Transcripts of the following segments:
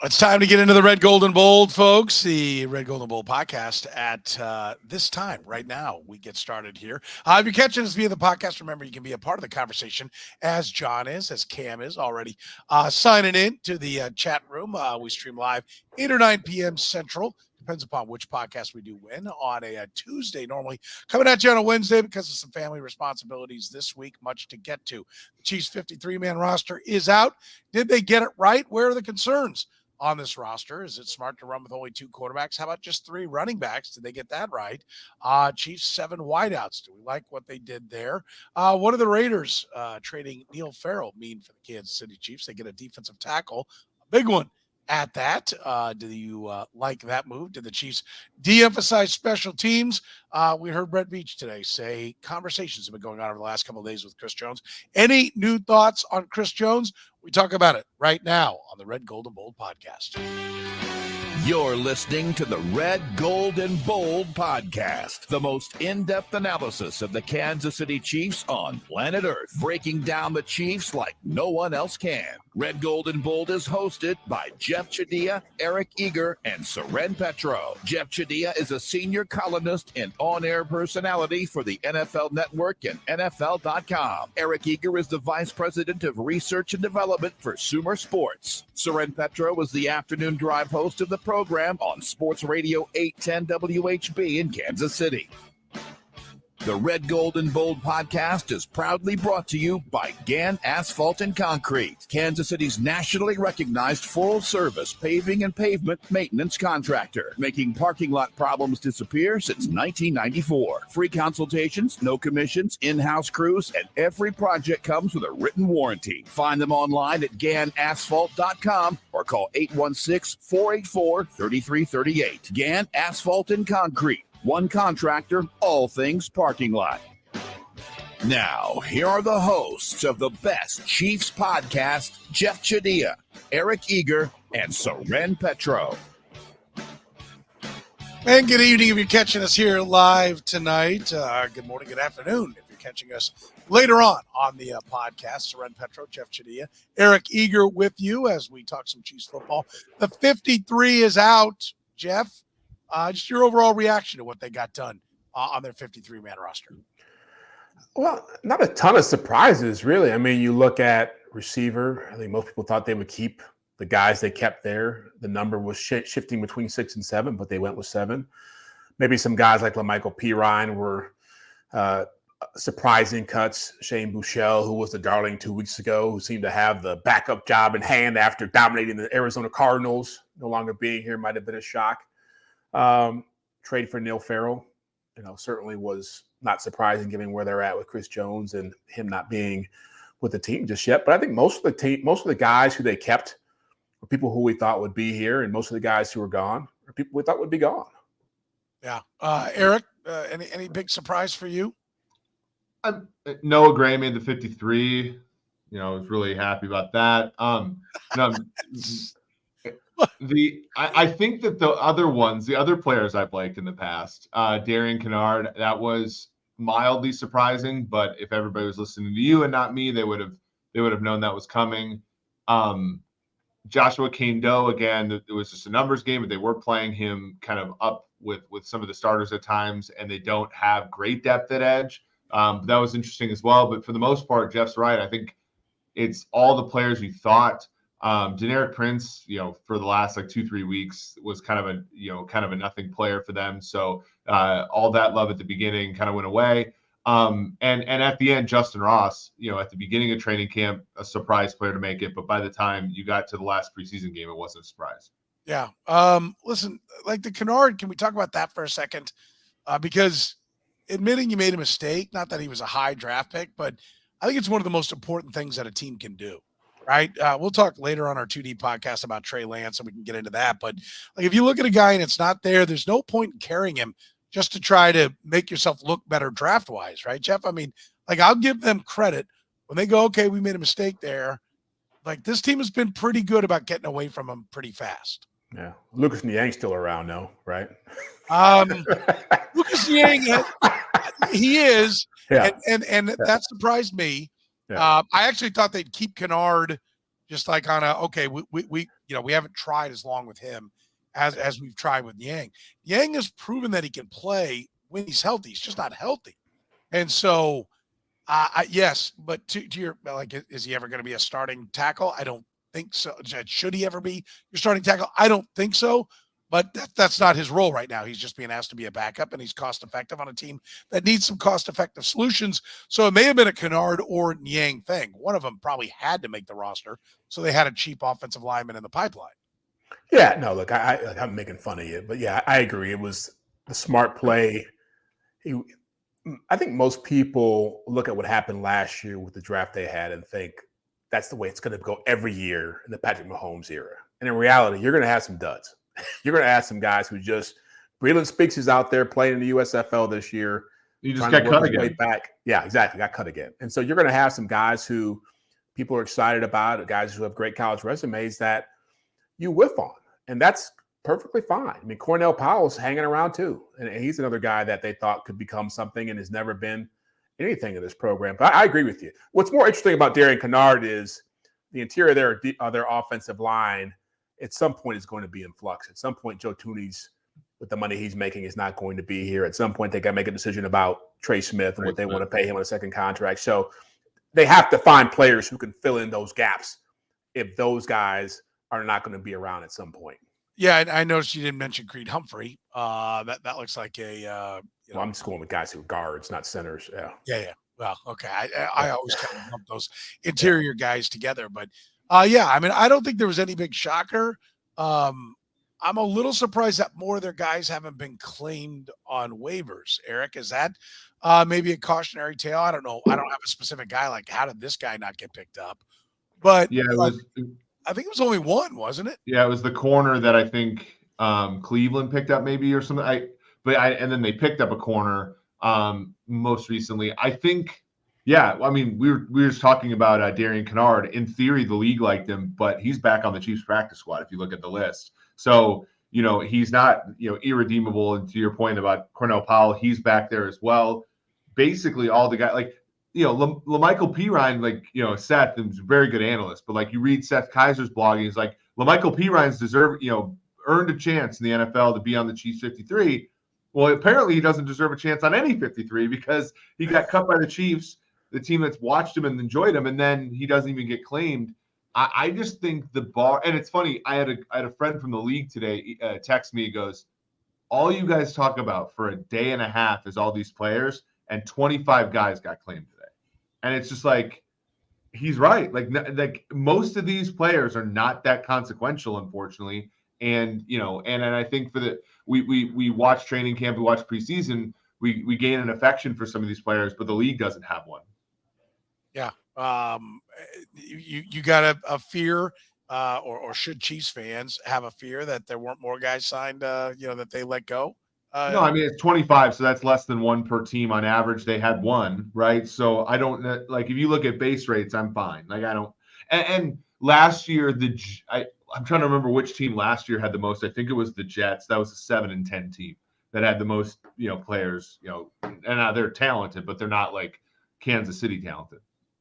It's time to get into the Red, Gold, and Bold, folks. The Red, Gold, and Bold podcast at this time right now. We get started here. If you're catching us via the podcast, remember you can be a part of the conversation as John is, as Cam is already signing in to the chat room. We stream live 8 or 9 p.m. Central. Depends upon which podcast we do win on a Tuesday, normally coming at you on a Wednesday because of some family responsibilities this week, much to get to. The Chiefs 53-man roster is out. Did they get it right? Where are the concerns on this roster? Is it smart to run with only 2 quarterbacks? How about just 3 running backs? Did they get that right? Chiefs 7 wideouts. Do we like what they did there? What are the Raiders trading Neil Farrell mean for the Kansas City Chiefs? They get a defensive tackle, a big one at that. Do you like that move? Did the Chiefs de-emphasize special teams? We heard Brett Veach today say conversations have been going on over the last couple of days with Chris Jones. Any new thoughts on Chris Jones? We talk about it right now on the Red, Gold, and Bold podcast. You're listening to the Red, Gold, and Bold podcast, the most in-depth analysis of the Kansas City Chiefs on planet Earth, breaking down the Chiefs like no one else can. Red, Gold, and Bold is hosted by Jeff Chadiha, Eric Eager, and Soren Petro. Jeff Chadiha is a senior columnist and on-air personality for the NFL Network and NFL.com. Eric Eager is the vice president of research and development for Sumer Sports. Soren Petro is the afternoon drive host of the program on Sports Radio 810 WHB in Kansas City. The Red, Gold, and Bold podcast is proudly brought to you by Gann Asphalt and Concrete, Kansas City's nationally recognized full-service paving and pavement maintenance contractor, making parking lot problems disappear since 1994. Free consultations, no commissions, in-house crews, and every project comes with a written warranty. Find them online at GannAsphalt.com or call 816-484-3338. Gann Asphalt and Concrete. One contractor, all things parking lot. Now, here are the hosts of the best Chiefs podcast, Jeff Chadiha, Eric Eager, and Soren Petro. And good evening if you're catching us here live tonight. Good morning, good afternoon if you're catching us later on the podcast. Soren Petro, Jeff Chadiha, Eric Eager with you as we talk some Chiefs football. The 53 is out, Jeff. Just your overall reaction to what they got done on their 53-man roster. Well, not a ton of surprises, really. I mean, you look at receiver. I think most people thought they would keep the guys they kept there. The number was shifting between 6 and 7, but they went with 7. Maybe some guys like LaMichael Pirine were surprising cuts. Shane Buechele, who was the darling 2 weeks ago, who seemed to have the backup job in hand after dominating the Arizona Cardinals, no longer being here, might have been a shock. Trade for Neil Farrell, certainly was not surprising given where they're at with Chris Jones and him not being with the team just yet. But I think most of the guys who they kept were people who we thought would be here, and most of the guys who were gone are people we thought would be gone. Yeah. Eric, any big surprise for you? Noah Gray made the 53. I was really happy about that. I think that the other players I've liked in the past, Darian Kennard, that was mildly surprising, but if everybody was listening to you and not me, they would have known that was coming. Joshua Kane-Doe, again, it was just a numbers game, but they were playing him kind of up with some of the starters at times, and they don't have great depth at edge. That was interesting as well. But for the most part, Jeff's right. I think it's all the players we thought. Deneric Prince, for the last 2-3 weeks was kind of a nothing player for them. So all that love at the beginning kind of went away. And at the end, Justin Ross, at the beginning of training camp, a surprise player to make it. But by the time you got to the last preseason game, it wasn't a surprise. Yeah. Listen, like the Kennard, can we talk about that for a second? Because admitting you made a mistake, not that he was a high draft pick, but I think it's one of the most important things that a team can do. Right. We'll talk later on our 2D podcast about Trey Lance and we can get into that. But if you look at a guy and it's not there, there's no point in carrying him just to try to make yourself look better draft wise. Right, Jeff? I mean, I'll give them credit when they go, okay, we made a mistake there. This team has been pretty good about getting away from him pretty fast. Yeah. Lucas Niang's still around though, right? Lucas Niang, he is. Yeah. And that surprised me. Yeah. I actually thought they'd keep Kennard Just like on okay, we we haven't tried as long with him as we've tried with Yang. Yang has proven that he can play when he's healthy. He's just not healthy. And so, yes, but to your, like, is he ever going to be a starting tackle? I don't think so. Should he ever be your starting tackle? I don't think so. But that's not his role right now. He's just being asked to be a backup, and he's cost effective on a team that needs some cost effective solutions. So it may have been a Kennard or Yang thing. One of them probably had to make the roster, so they had a cheap offensive lineman in the pipeline. Yeah, no, look, I'm making fun of you, but yeah, I agree. It was the smart play. I think most people look at what happened last year with the draft they had and think that's the way it's going to go every year in the Patrick Mahomes era. And in reality, you're going to have some duds. You're going to have some guys who just Breland Speaks is out there playing in the USFL this year. You just got cut again. Way back. Yeah, exactly. Got cut again. And so you're going to have some guys who people are excited about, guys who have great college resumes that you whiff on. And that's perfectly fine. I mean, Cornell Powell's hanging around too. And he's another guy that they thought could become something and has never been anything in this program. But I agree with you. What's more interesting about Darian Kennard is the interior of their offensive line at some point is going to be in flux. At some point, Joe Thuney's, with the money he's making, is not going to be here. At some point, they got to make a decision about Trey Smith and what they want to pay him on a second contract. So they have to find players who can fill in those gaps if those guys are not going to be around at some point. Yeah, I noticed you didn't mention Creed Humphrey. That looks like a. Well, I'm just going with guys who are guards, not centers. Yeah. Well, okay. I always kind of lump those interior guys together, but yeah. I mean, I don't think there was any big shocker. I'm a little surprised that more of their guys haven't been claimed on waivers. Eric, is that maybe a cautionary tale? I don't know. I don't have a specific guy. Like, how did this guy not get picked up? But yeah, it was. I think it was only one, wasn't it? Yeah, it was the corner that I think Cleveland picked up maybe or something. And then they picked up a corner most recently. I think, yeah, I mean, we were just talking about Darian Kennard. In theory, the league liked him, but he's back on the Chiefs practice squad if you look at the list. So, he's not, irredeemable. And to your point about Cornell Powell, he's back there as well. Basically, all the guys, like, LaMichael Pirine, Seth is a very good analyst, but like you read Seth Kaiser's blog, he's like, LaMichael Pirine's earned a chance in the NFL to be on the Chiefs 53. Well, apparently he doesn't deserve a chance on any 53 because he got cut by the Chiefs, the team that's watched him and enjoyed him, and then he doesn't even get claimed. I just think the bar, and it's funny, I had a friend from the league today text me, goes, all you guys talk about for a day and a half is all these players, and 25 guys got claimed today. And it's just like, he's right. Like most of these players are not that consequential, unfortunately. And, and I think we watch training camp, we watch preseason, we gain an affection for some of these players, but the league doesn't have one. Yeah. You got a fear, or should Chiefs fans have a fear that there weren't more guys signed, that they let go? No, I mean, it's 25, so that's less than one per team on average. They had one, right? So I don't like, if you look at base rates, I'm fine. Like I don't. And last year, I'm trying to remember which team last year had the most. I think it was the Jets. That was a 7-10 team that had the most, players. And they're talented, but they're not like Kansas City talented.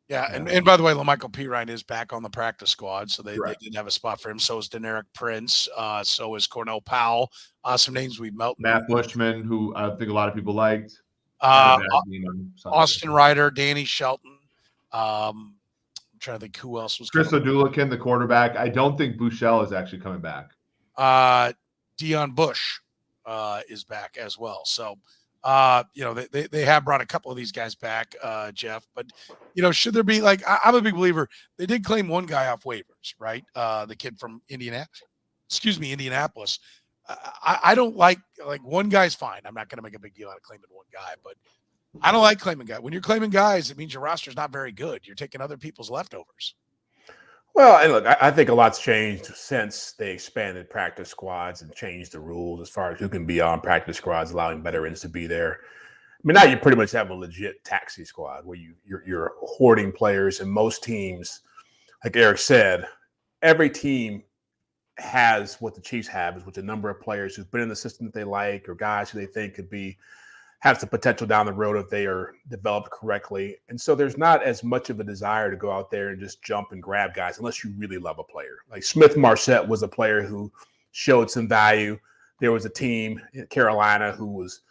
Yeah, and by the way, LaMichael Pirine is back on the practice squad, so they didn't have a spot for him. So is Deneric Prince. So is Cornell Powell. Some names we've met. Matt Bushman, who I think a lot of people liked. Austin Ryder, Danny Shelton. I'm trying to think who else was. Chris Odulikin, the quarterback. I don't think Buechele is actually coming back. Deion Bush is back as well. So. They have brought a couple of these guys back, Jeff, but should there be I'm a big believer. They did claim one guy off waivers, right? The kid from Indianapolis. I don't like one guy's fine. I'm not going to make a big deal out of claiming one guy, but I don't like claiming guys. When you're claiming guys, it means your roster's not very good. You're taking other people's leftovers. Well, and look, I think a lot's changed since they expanded practice squads and changed the rules as far as who can be on practice squads, allowing veterans to be there. I mean, now you pretty much have a legit taxi squad where you're hoarding players, and most teams, like Eric said, every team has what the Chiefs have, is with the number of players who've been in the system that they like, or guys who they think could have some potential down the road if they are developed correctly. And so there's not as much of a desire to go out there and just jump and grab guys unless you really love a player. Like Smith Marset was a player who showed some value. There was a team in Carolina who was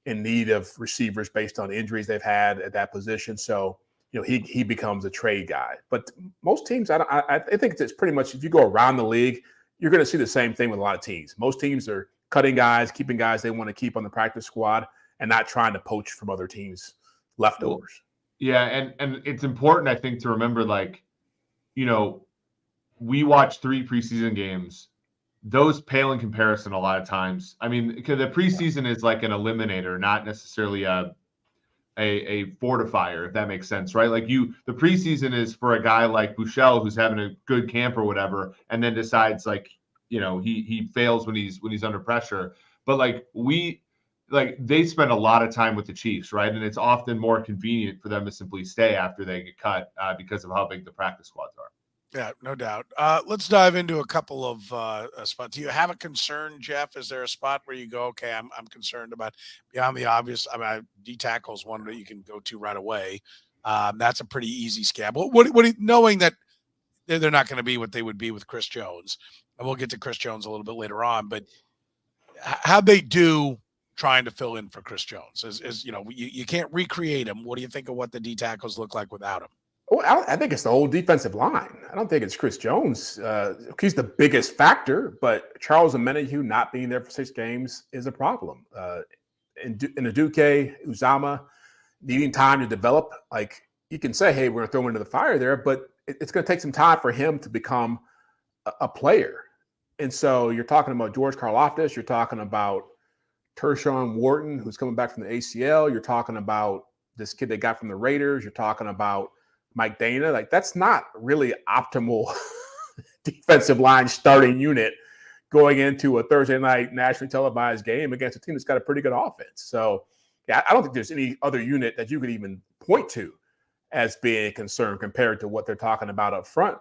in need of receivers based on injuries they've had at that position. So, he becomes a trade guy. But most teams, I think it's pretty much, if you go around the league, you're going to see the same thing with a lot of teams. Most teams are cutting guys, keeping guys they want to keep on the practice squad, and not trying to poach from other teams' leftovers. Yeah, and it's important, I think, to remember, we watch 3 preseason games. Those pale in comparison a lot of times. I mean, because the preseason is like an eliminator, not necessarily a fortifier, if that makes sense, right? Like the preseason is for a guy like Buechele who's having a good camp or whatever, and then decides he fails when he's under pressure. But they spend a lot of time with the Chiefs, right? And it's often more convenient for them to simply stay after they get cut because of how big the practice squads are. Yeah, no doubt. Let's dive into a couple of spots. Do you have a concern, Jeff? Is there a spot where you go, okay, I'm concerned about beyond the obvious? I mean, D tackle is one that you can go to right away. That's a pretty easy scab. What knowing that they're not going to be what they would be with Chris Jones, and we'll get to Chris Jones a little bit later on. But how they do trying to fill in for Chris Jones is you can't recreate him. What do you think of what the D tackles look like without him? Well, I think it's the whole defensive line. I don't think it's Chris Jones. He's the biggest factor, but Charles Omenihu not being there for 6 games is a problem. In Aduke, Uzama needing time to develop, you can say, hey, we're going to throw him into the fire there, but it's going to take some time for him to become a player. And so you're talking about George Karlaftis, you're talking about Tershawn Wharton, who's coming back from the ACL, you're talking about this kid they got from the Raiders, you're talking about Mike Dana. That's not really optimal defensive line starting unit going into a Thursday night nationally televised game against a team that's got a pretty good offense. So, yeah, I don't think there's any other unit that you could even point to as being a concern compared to what they're talking about up front.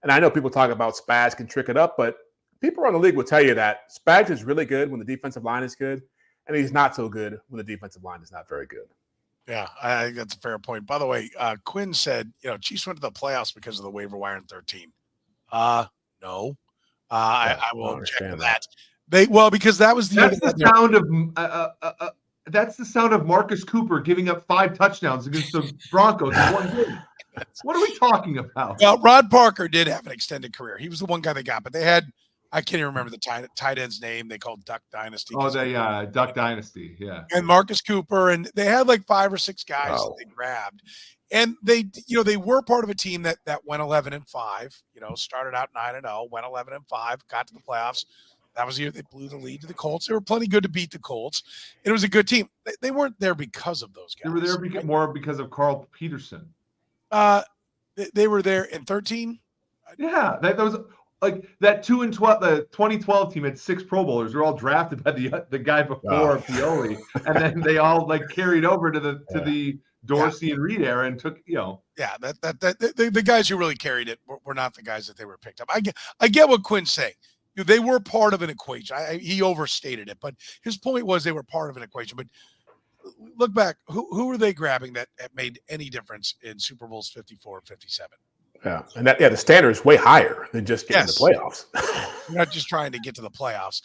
And I know people talk about Spags can trick it up, but people around the league will tell you that Spags is really good when the defensive line is good, and he's not so good when the defensive line is not very good. Yeah, I think that's a fair point. By the way, Quinn said, Chiefs went to the playoffs because of the waiver wire in 13. No. I will check that. Because that was that's the sound of Marcus Cooper giving up 5 touchdowns against the Broncos in one game. What are we talking about? Well, Rod Parker did have an extended career. He was the one guy they got, but they had, I can't even remember the tight end's name. They called Duck Dynasty. Oh, Duck Dynasty, yeah. And Marcus Cooper, and they had 5 or 6 guys that they grabbed. And they were part of a team that went 11-5, started out 9-0, went 11-5, got to the playoffs. That was the year they blew the lead to the Colts. They were plenty good to beat the Colts. It was a good team. They weren't there because of those guys. They were there more because of Carl Peterson. They were there in 13. Yeah, that was that 2-12. The 2012 team had 6 Pro Bowlers. They're all drafted by the guy before Pioli, and then they all carried over to the Dorsey and Reed era and took Yeah, the guys who really carried it were not the guys that they were picked up. I get what Quinn's saying. They were part of an equation. He overstated it, but his point was they were part of an equation. But look back, who were they grabbing that made any difference in Super Bowls 54 and 57? Yeah, and the standard is way higher than just getting the playoffs. You're not just trying to get to the playoffs.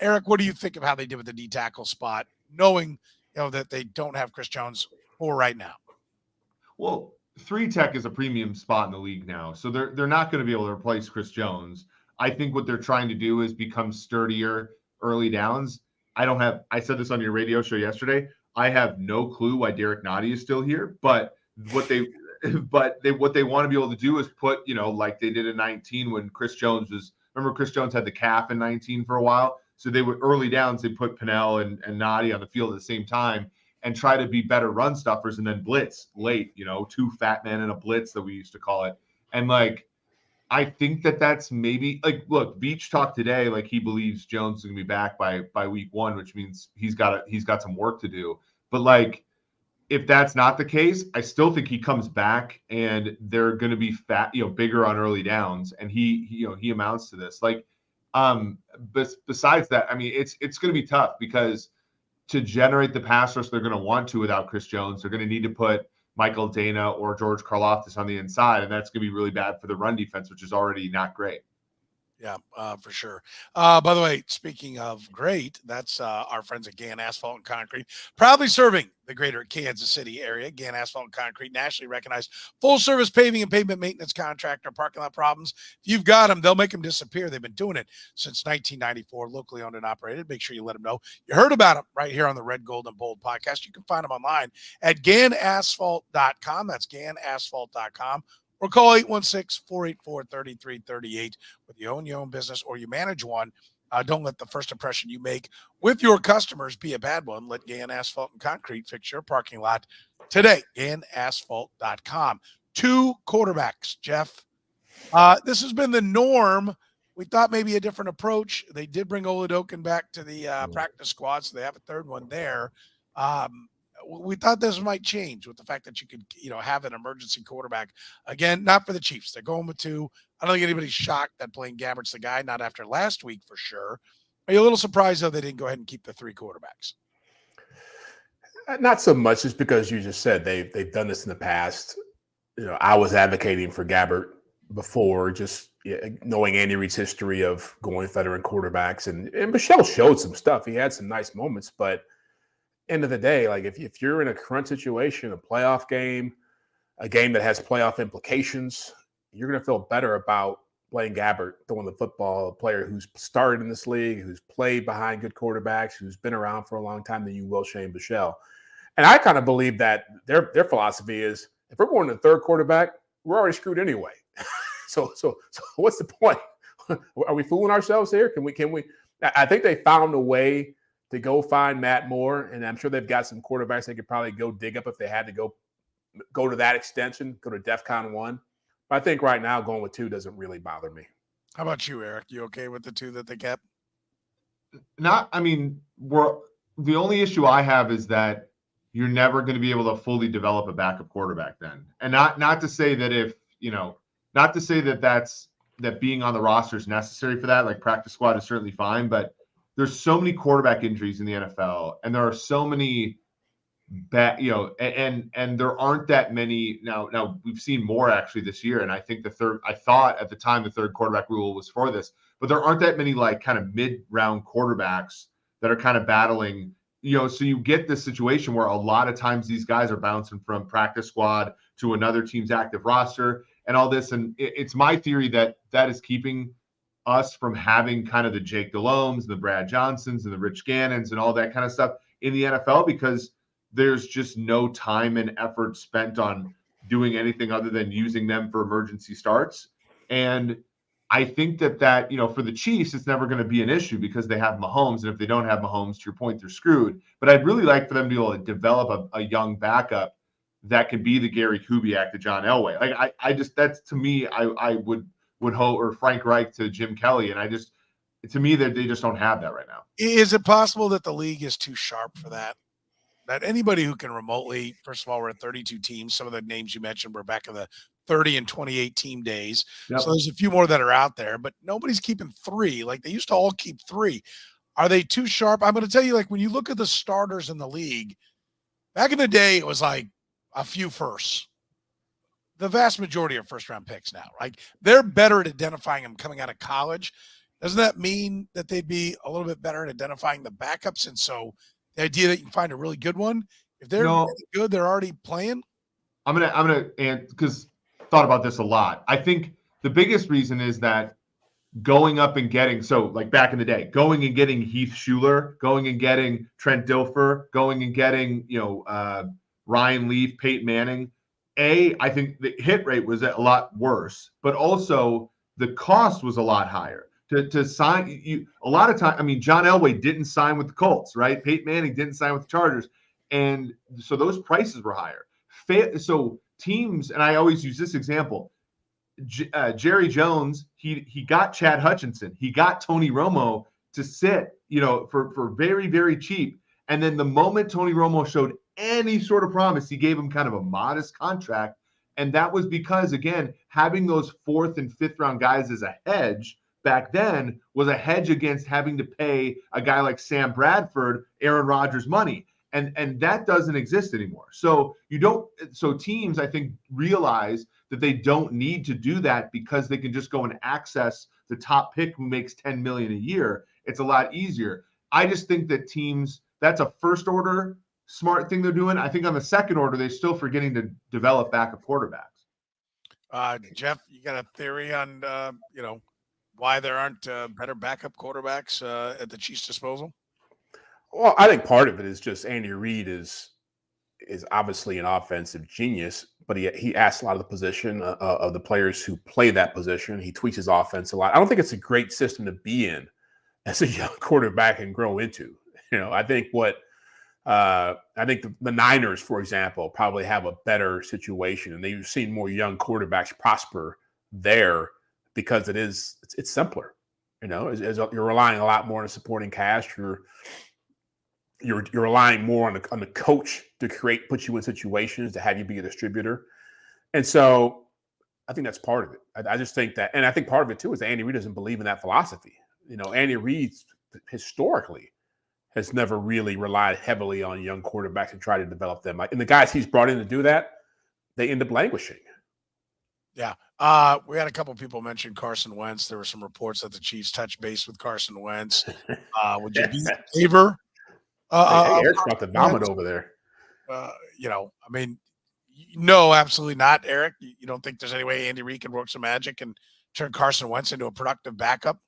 Eric, what do you think of how they did with the D tackle spot, knowing that they don't have Chris Jones for right now? Well, 3 tech is a premium spot in the league now, so they're not going to be able to replace Chris Jones. I think what they're trying to do is become sturdier early downs. I said this on your radio show yesterday. I have no clue why Derek Nottie is still here, but what they want to be able to do is put, like they did in 19 when Chris Jones remember Chris Jones had the calf in 19 for a while. So they would early downs, they put Pinnell and Nottie on the field at the same time and try to be better run stuffers and then blitz late, 2 fat men in a blitz that we used to call it. And I think that's maybe look, Beach talked today, he believes Jones is going to be back by week 1, which means he's got some work to do. But if that's not the case, I still think he comes back and they're going to be bigger on early downs. And he amounts to this. Besides that, I mean, it's going to be tough because to generate the pass rush they're going to want to without Chris Jones. They're going to need to put Michael Dana or George Karlaftis on the inside, and that's going to be really bad for the run defense, which is already not great. Yeah, for sure. By the way, speaking of great, that's our friends at Gann Asphalt and Concrete, proudly serving the greater Kansas City area. Gann Asphalt and Concrete, nationally recognized full-service paving and pavement maintenance contractor. Parking lot problems, if you've got them, they'll make them disappear. They've been doing it since 1994, locally owned and operated. Make sure you let them know you heard about them right here on the Red, Gold, and Bold podcast. You can find them online at GannAsphalt.com. That's GannAsphalt.com. Or call 816-484-3338. Whether you own your own business or you manage one, don't let the first impression you make with your customers be a bad one. Let Gann Asphalt and Concrete fix your parking lot today. GannAsphalt.com. 2 quarterbacks, Jeff. This has been the norm. We thought maybe a different approach. They did bring Oladokin back to the practice squad, so they have a third one there. We thought this might change with the fact that you could, have an emergency quarterback. Again, not for the Chiefs. They're going with 2. I don't think anybody's shocked that Blaine Gabbert's the guy, not after last week for sure. Are you a little surprised, though, they didn't go ahead and keep the 3 quarterbacks? Not so much, just because you just said they've done this in the past. I was advocating for Gabbert before, just knowing Andy Reid's history of going veteran quarterbacks. And Michelle showed some stuff. He had some nice moments, but end of the day, like if you're in a current situation, a playoff game, a game that has playoff implications, you're going to feel better about Blaine Gabbert throwing the football, a player who's started in this league, who's played behind good quarterbacks, who's been around for a long time, than you will Shane Buechele. And I kind of believe that their philosophy is, if we're going to the third quarterback, we're already screwed anyway. So what's the point? Are we fooling ourselves here? Can we? I think they found a way to go find Matt Moore, and I'm sure they've got some quarterbacks they could probably go dig up if they had to go to that extension, go to DEFCON 1. But I think right now going with 2 doesn't really bother me. How about you, Eric? You okay with the 2 that they kept? The only issue I have is that you're never going to be able to fully develop a backup quarterback then. And not to say that that being on the roster is necessary for that. Like, practice squad is certainly fine, but there's so many quarterback injuries in the NFL, and there are so many and there aren't that many now. We've seen more actually this year, and I think I thought at the time the third quarterback rule was for this, but there aren't that many like kind of mid-round quarterbacks that are kind of battling, so you get this situation where a lot of times these guys are bouncing from practice squad to another team's active roster and all this. And it's my theory that is keeping us from having kind of the Jake Delomes, the Brad Johnsons, and the Rich Gannons and all that kind of stuff in the NFL, because there's just no time and effort spent on doing anything other than using them for emergency starts. And I think that for the Chiefs, it's never going to be an issue because they have Mahomes. And if they don't have Mahomes, to your point, they're screwed. But I'd really like for them to be able to develop a young backup that could be the Gary Kubiak to John Elway. Like that's, to me, I would hope, or Frank Reich to Jim Kelly. And to me, that they just don't have that right now. Is it possible that the league is too sharp for that? That anybody who can remotely, first of all, we're at 32 teams. Some of the names you mentioned were back in the 30 and 28 team days. Yep. So there's a few more that are out there, but nobody's keeping 3. Like they used to all keep 3. Are they too sharp? I'm going to tell you, like, when you look at the starters in the league, back in the day, it was like a few firsts. The vast majority are first-round picks now. Like, they're better at identifying them coming out of college. Doesn't that mean that they'd be a little bit better at identifying the backups? And so the idea that you can find a really good one, if they're really good, they're already playing. I'm gonna, and because thought about this a lot. I think the biggest reason is that going up and getting, so like back in the day, going and getting Heath Schuler, going and getting Trent Dilfer, going and getting Ryan Leaf, Peyton Manning. I think the hit rate was a lot worse, but also the cost was a lot higher. To sign you a lot of time. I mean, John Elway didn't sign with the Colts, right? Peyton Manning didn't sign with the Chargers, and so those prices were higher. So teams, and I always use this example. Jerry Jones, he got Chad Hutchinson, he got Tony Romo to sit, for very, very cheap. And then the moment Tony Romo showed any sort of promise, he gave him kind of a modest contract, and that was because, again, having those 4th and 5th round guys as a hedge back then was a hedge against having to pay a guy like Sam Bradford, Aaron Rodgers money. And that doesn't exist anymore. So teams, I think, realize that they don't need to do that because they can just go and access the top pick who makes $10 million a year. It's a lot easier. I just think that teams, that's a first order smart thing they're doing. I think on the second order, they're still forgetting to develop backup quarterbacks. Jeff, you got a theory on why there aren't better backup quarterbacks at the Chiefs' disposal? Well, I think part of it is just Andy Reid is obviously an offensive genius, but he asks a lot of the position of the players who play that position. He tweaks his offense a lot. I don't think it's a great system to be in as a young quarterback and grow into. I think the Niners, for example, probably have a better situation, and they've seen more young quarterbacks prosper there because it's simpler. As you're relying a lot more on a supporting cast. You're relying more on the coach to put you in situations to have you be a distributor. And so I think that's part of it. I just think that, and I think part of it too is that Andy Reid doesn't believe in that philosophy. Andy Reid historically has never really relied heavily on young quarterbacks and try to develop them. And the guys he's brought in to do that, they end up languishing. Yeah. We had a couple of people mention Carson Wentz. There were some reports that the Chiefs touched base with Carson Wentz. Would you be in favor? Eric's about to vomit over there. No, absolutely not, Eric. You don't think there's any way Andy Reid can work some magic and turn Carson Wentz into a productive backup?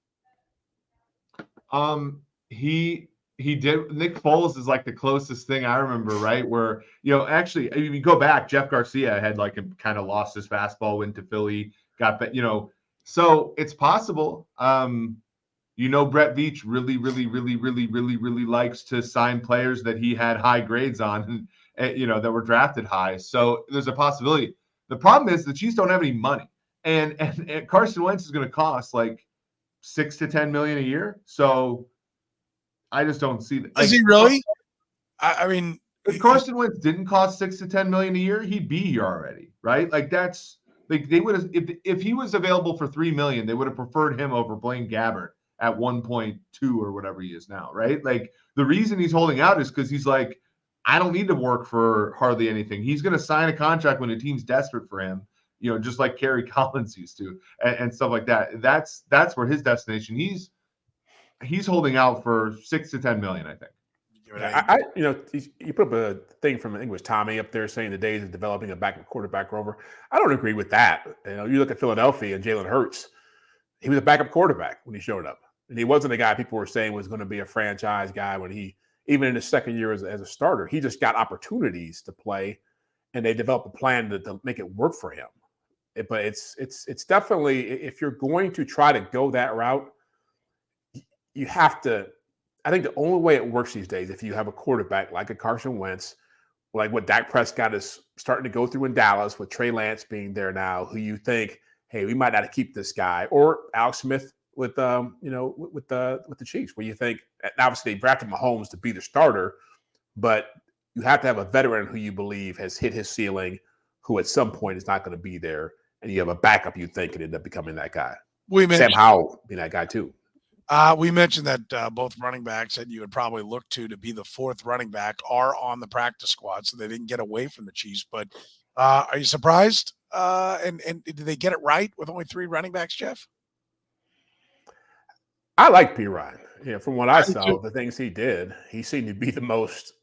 He did. Nick Foles is like the closest thing I remember, right? Where, actually, if you go back, Jeff Garcia had kind of lost his fastball, went to Philly, so it's possible. Brett Veach really, really, really, really, really, really likes to sign players that he had high grades on, that were drafted high. So there's a possibility. The problem is the Chiefs don't have any money, and Carson Wentz is going to cost like $6 to $10 million a year. So I just don't see that. Is he really? I mean, if Carson Wentz didn't cost $6 to $10 million a year, he'd be here already, right? They would have, if he was available for $3 million, they would have preferred him over Blaine Gabbert at 1.2 or whatever he is now, right? The reason he's holding out is because he's like, I don't need to work for hardly anything. He's going to sign a contract when a team's desperate for him, just like Kerry Collins used to, and stuff like that. That's where his destination. He's holding out for $6 to $10 million, I think. You put up a thing from, I think it was Tommy up there saying the days of developing a backup quarterback are over. I don't agree with that. You look at Philadelphia and Jalen Hurts. He was a backup quarterback when he showed up. And he wasn't a guy people were saying was going to be a franchise guy when even in his second year as a starter, he just got opportunities to play, and they developed a plan to make it work for him. But it's definitely, if you're going to try to go that route, you have to. I think the only way it works these days, if you have a quarterback like a Carson Wentz, like what Dak Prescott is starting to go through in Dallas, with Trey Lance being there now, who you think, hey, we might not keep this guy, or Alex Smith with the Chiefs, where you think, obviously they drafted Mahomes to be the starter, but you have to have a veteran who you believe has hit his ceiling, who at some point is not going to be there, and you have a backup you think could end up becoming that guy. Sam Howell being that guy too. We mentioned that both running backs that you would probably look to be the fourth running back are on the practice squad, so they didn't get away from the Chiefs. But are you surprised? And did they get it right with only three running backs, Jeff? I like P. Ryan. From what I saw, the things he did, he seemed to be the most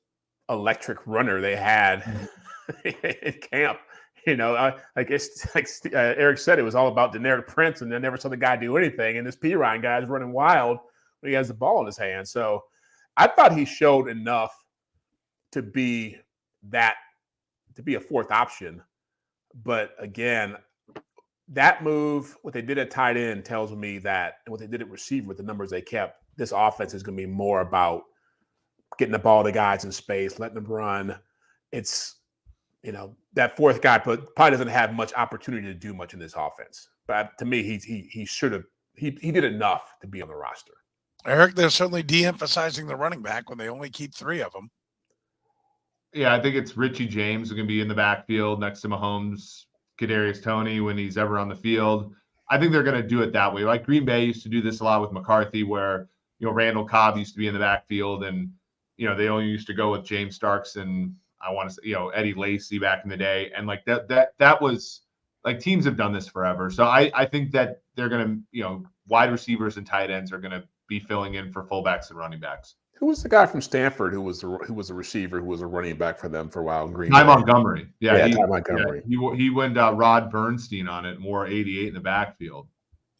electric runner they had in camp. I guess like Eric said, it was all about Deneric Prince, and I never saw the guy do anything. And this P. Ryan guy is running wild when he has the ball in his hand. So I thought he showed enough to be a fourth option. But again, that move, what they did at tight end tells me that, and what they did at receiver with the numbers they kept, this offense is going to be more about getting the ball to guys in space, letting them run. It's, that fourth guy probably doesn't have much opportunity to do much in this offense. But to me, he should have, he did enough to be on the roster. Eric, they're certainly de-emphasizing the running back when they only keep three of them. Yeah, I think it's Richie James who can be in the backfield next to Mahomes, Kadarius Toney when he's ever on the field. I think they're going to do it that way. Like Green Bay used to do this a lot with McCarthy, where Randall Cobb used to be in the backfield, and they only used to go with James Starks and I want to say Eddie Lacy back in the day, and like that was like teams have done this forever. So I think that they're going to wide receivers and tight ends are going to be filling in for fullbacks and running backs. Who was the guy from Stanford who was a receiver who was a running back for them for a while in Green Bay? Ty Montgomery. Yeah, Ty Montgomery. Yeah, he went Rod Bernstein on it, more 88 in the backfield.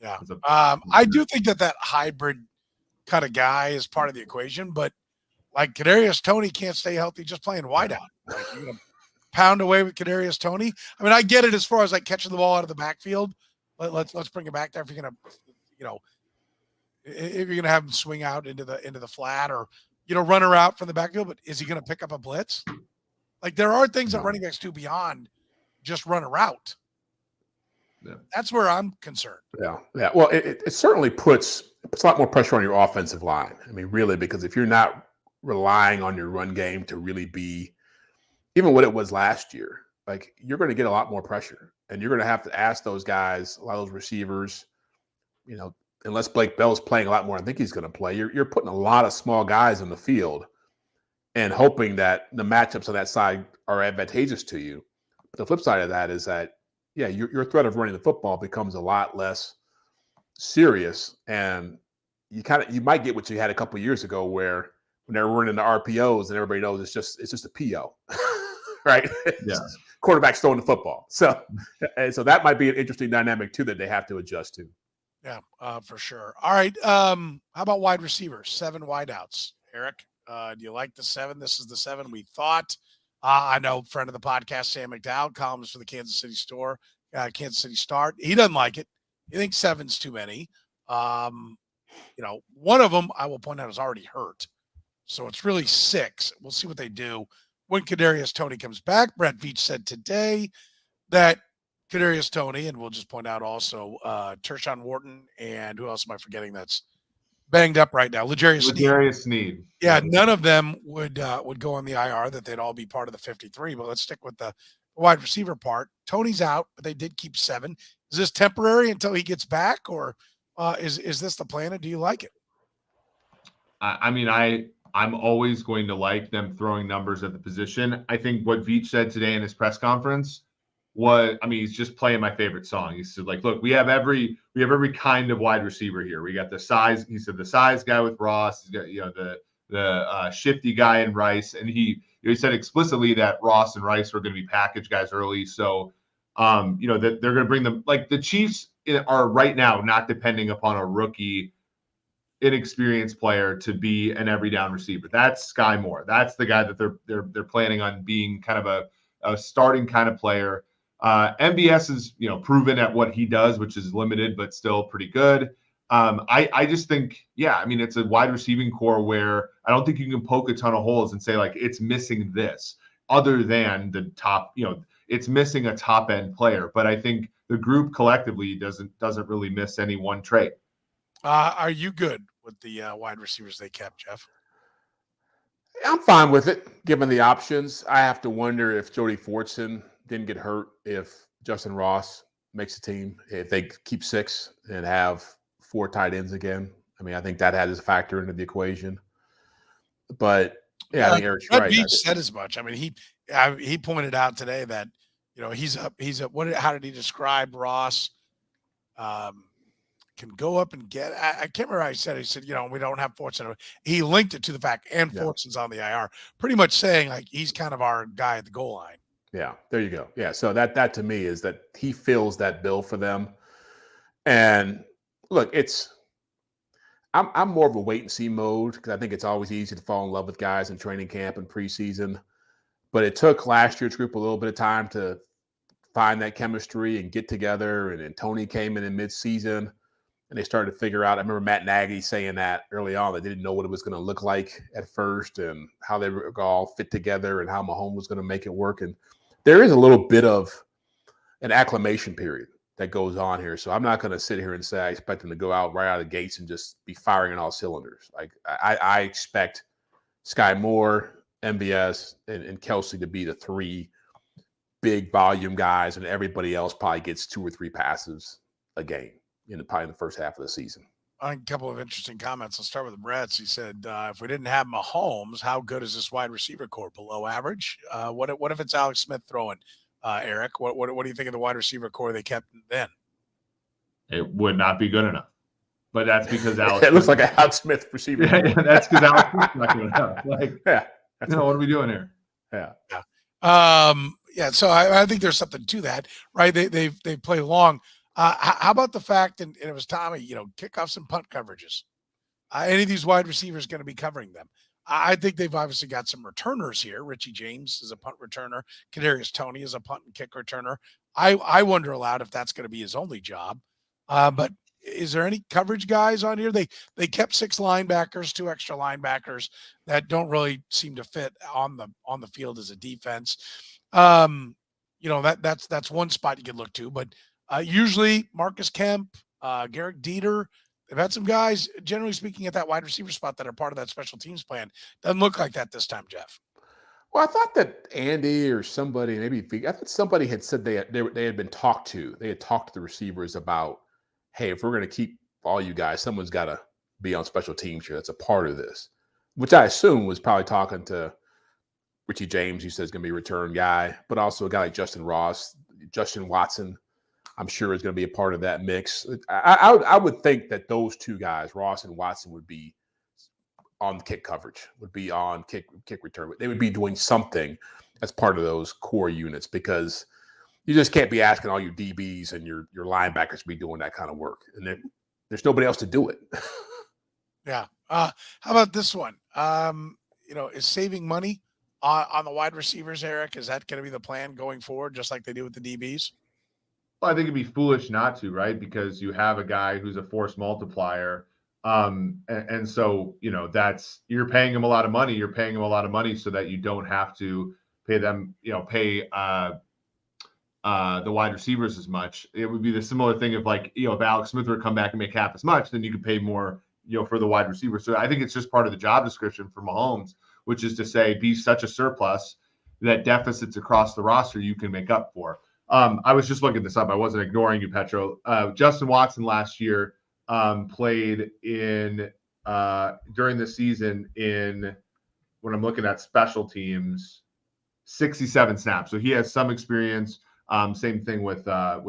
Yeah. I do think that hybrid kind of guy is part of the equation, but like Kadarius Toney can't stay healthy just playing wideout. Like you're going to pound away with Kadarius Toney. I mean, I get it as far as like catching the ball out of the backfield. Let's bring it back there. If you're going to, if you're going to have him swing out into the flat or, run a route from the backfield, but is he going to pick up a blitz? Like there are things that running backs do beyond just run a route. Yeah. That's where I'm concerned. Yeah. Well, it certainly puts a lot more pressure on your offensive line. I mean, really, because if you're not relying on your run game to really be even what it was last year, like you're going to get a lot more pressure, and you're going to have to ask those guys, a lot of those receivers, unless Blake Bell's playing a lot more, I think he's going to play. You're putting a lot of small guys in the field and hoping that the matchups on that side are advantageous to you. But the flip side of that is that, yeah, your threat of running the football becomes a lot less serious, and you might get what you had a couple of years ago where when they were running the RPOs and everybody knows it's just a PO, right? Yeah, quarterback's throwing the football. So that might be an interesting dynamic too that they have to adjust to. Yeah, for sure. All right. How about wide receivers? 7 wideouts. Eric, do you like the 7? This is the 7 we thought. I know friend of the podcast, Sam McDowell, columnist for the Kansas City Star. He doesn't like it. He thinks 7's too many. One of them I will point out is already hurt. So it's really 6. We'll see what they do when Kadarius Toney comes back. Brett Veach said today that Kadarius Toney, and we'll just point out also Tershawn Wharton, and who else am I forgetting that's banged up right now? L'Jarius Sneed. Yeah, none of them would go on the IR, that they'd all be part of the 53. But let's stick with the wide receiver part. Toney's out, but they did keep 7. Is this temporary until he gets back, or is this the plan, and do you like it? I mean, I'm always going to like them throwing numbers at the position. I think what Veach said today in his press conference he's just playing my favorite song. He said, like, look, we have every kind of wide receiver here. We got the size. He said the size guy with Ross. He's got the shifty guy in Rice, and he said explicitly that Ross and Rice were going to be package guys early. So, that they're going to bring them. Like the Chiefs are right now not depending upon a rookie, inexperienced player to be an every down receiver. That's Sky Moore. That's the guy that they're planning on being kind of a starting kind of player. MBS is proven at what he does, which is limited but still pretty good. I just think, it's a wide receiving core where I don't think you can poke a ton of holes and say like it's missing this other than the top. It's missing a top end player, but I think the group collectively doesn't really miss any one trait. Are you good with the wide receivers they kept, Jeff? I'm fine with it, given the options. I have to wonder if Jody Fortson didn't get hurt, if Justin Ross makes the team, if they keep 6 and have 4 tight ends again. I mean, I think that has a factor into the equation. But I think Eric's right. Beach said as much. I mean, he pointed out today that he's how did he describe Ross? Can go up and get. I can't remember how he said. He said, we don't have Fortson. He linked it to the fact, and Fortson's on the IR, pretty much saying like he's kind of our guy at the goal line. Yeah, there you go. Yeah, so that to me is that he fills that bill for them. And look, I'm more of a wait and see mode because I think it's always easy to fall in love with guys in training camp and preseason. But it took last year's group a little bit of time to find that chemistry and get together. And then Toney came in midseason, and they started to figure out. I remember Matt Nagy saying that early on. They didn't know what it was going to look like at first and how they were all fit together and how Mahomes was going to make it work. And there is a little bit of an acclimation period that goes on here. So I'm not going to sit here and say I expect them to go out right out of the gates and just be firing on all cylinders. Like I expect Sky Moore, MBS, and Kelsey to be the 3 big volume guys, and everybody else probably gets 2 or 3 passes a game probably in the first half of the season. A couple of interesting comments. I'll start with Brett's. He said, if we didn't have Mahomes, how good is this wide receiver core? Below average? What if it's Alex Smith throwing, Eric? What do you think of the wide receiver core they kept then? It would not be good enough. But that's because Alex it looks like a Alex Smith receiver. Yeah, that's because Alex Smith's not good enough. Like, what are we doing here? Yeah. So I think there's something to that, right? They play long. How about the fact, and it was Tommy, kickoffs and punt coverages. Any of these wide receivers going to be covering them? I think they've obviously got some returners here. Richie James is a punt returner. Kadarius Toney is a punt and kick returner. I wonder aloud if that's going to be his only job. But is there any coverage guys on here? They kept 6 linebackers, 2 extra linebackers that don't really seem to fit on the field as a defense. That's one spot you could look to, but usually Marcus Kemp, Garrett Dieter, they've had some guys, generally speaking, at that wide receiver spot that are part of that special teams plan. Doesn't look like that this time, Jeff. Well, I thought that Andy or somebody, I thought somebody had said they had been talked to. They had talked to the receivers about, hey, if we're going to keep all you guys, someone's got to be on special teams here. That's a part of this, which I assume was probably talking to Richie James, who says going to be a return guy, but also a guy like Justin Ross, Justin Watson, I'm sure is going to be a part of that mix. I would think that those 2 guys, Ross and Watson, would be on kick coverage, would be on kick return. They would be doing something as part of those core units, because you just can't be asking all your DBs and your linebackers to be doing that kind of work. And there's nobody else to do it. Yeah. How about this one? Is saving money on the wide receivers, Eric? Is that going to be the plan going forward, just like they do with the DBs? Well, I think it'd be foolish not to, right? Because you have a guy who's a force multiplier. And so, you're paying him a lot of money. You're paying him a lot of money so that you don't have to pay them, pay the wide receivers as much. It would be the similar thing of if Alex Smith were to come back and make half as much, then you could pay more, for the wide receiver. So I think it's just part of the job description for Mahomes, which is to say, be such a surplus that deficits across the roster you can make up for. I was just looking this up. I wasn't ignoring you, Petro. Justin Watson last year played in during the season in, when I'm looking at special teams, 67 snaps. So he has some experience. Same thing with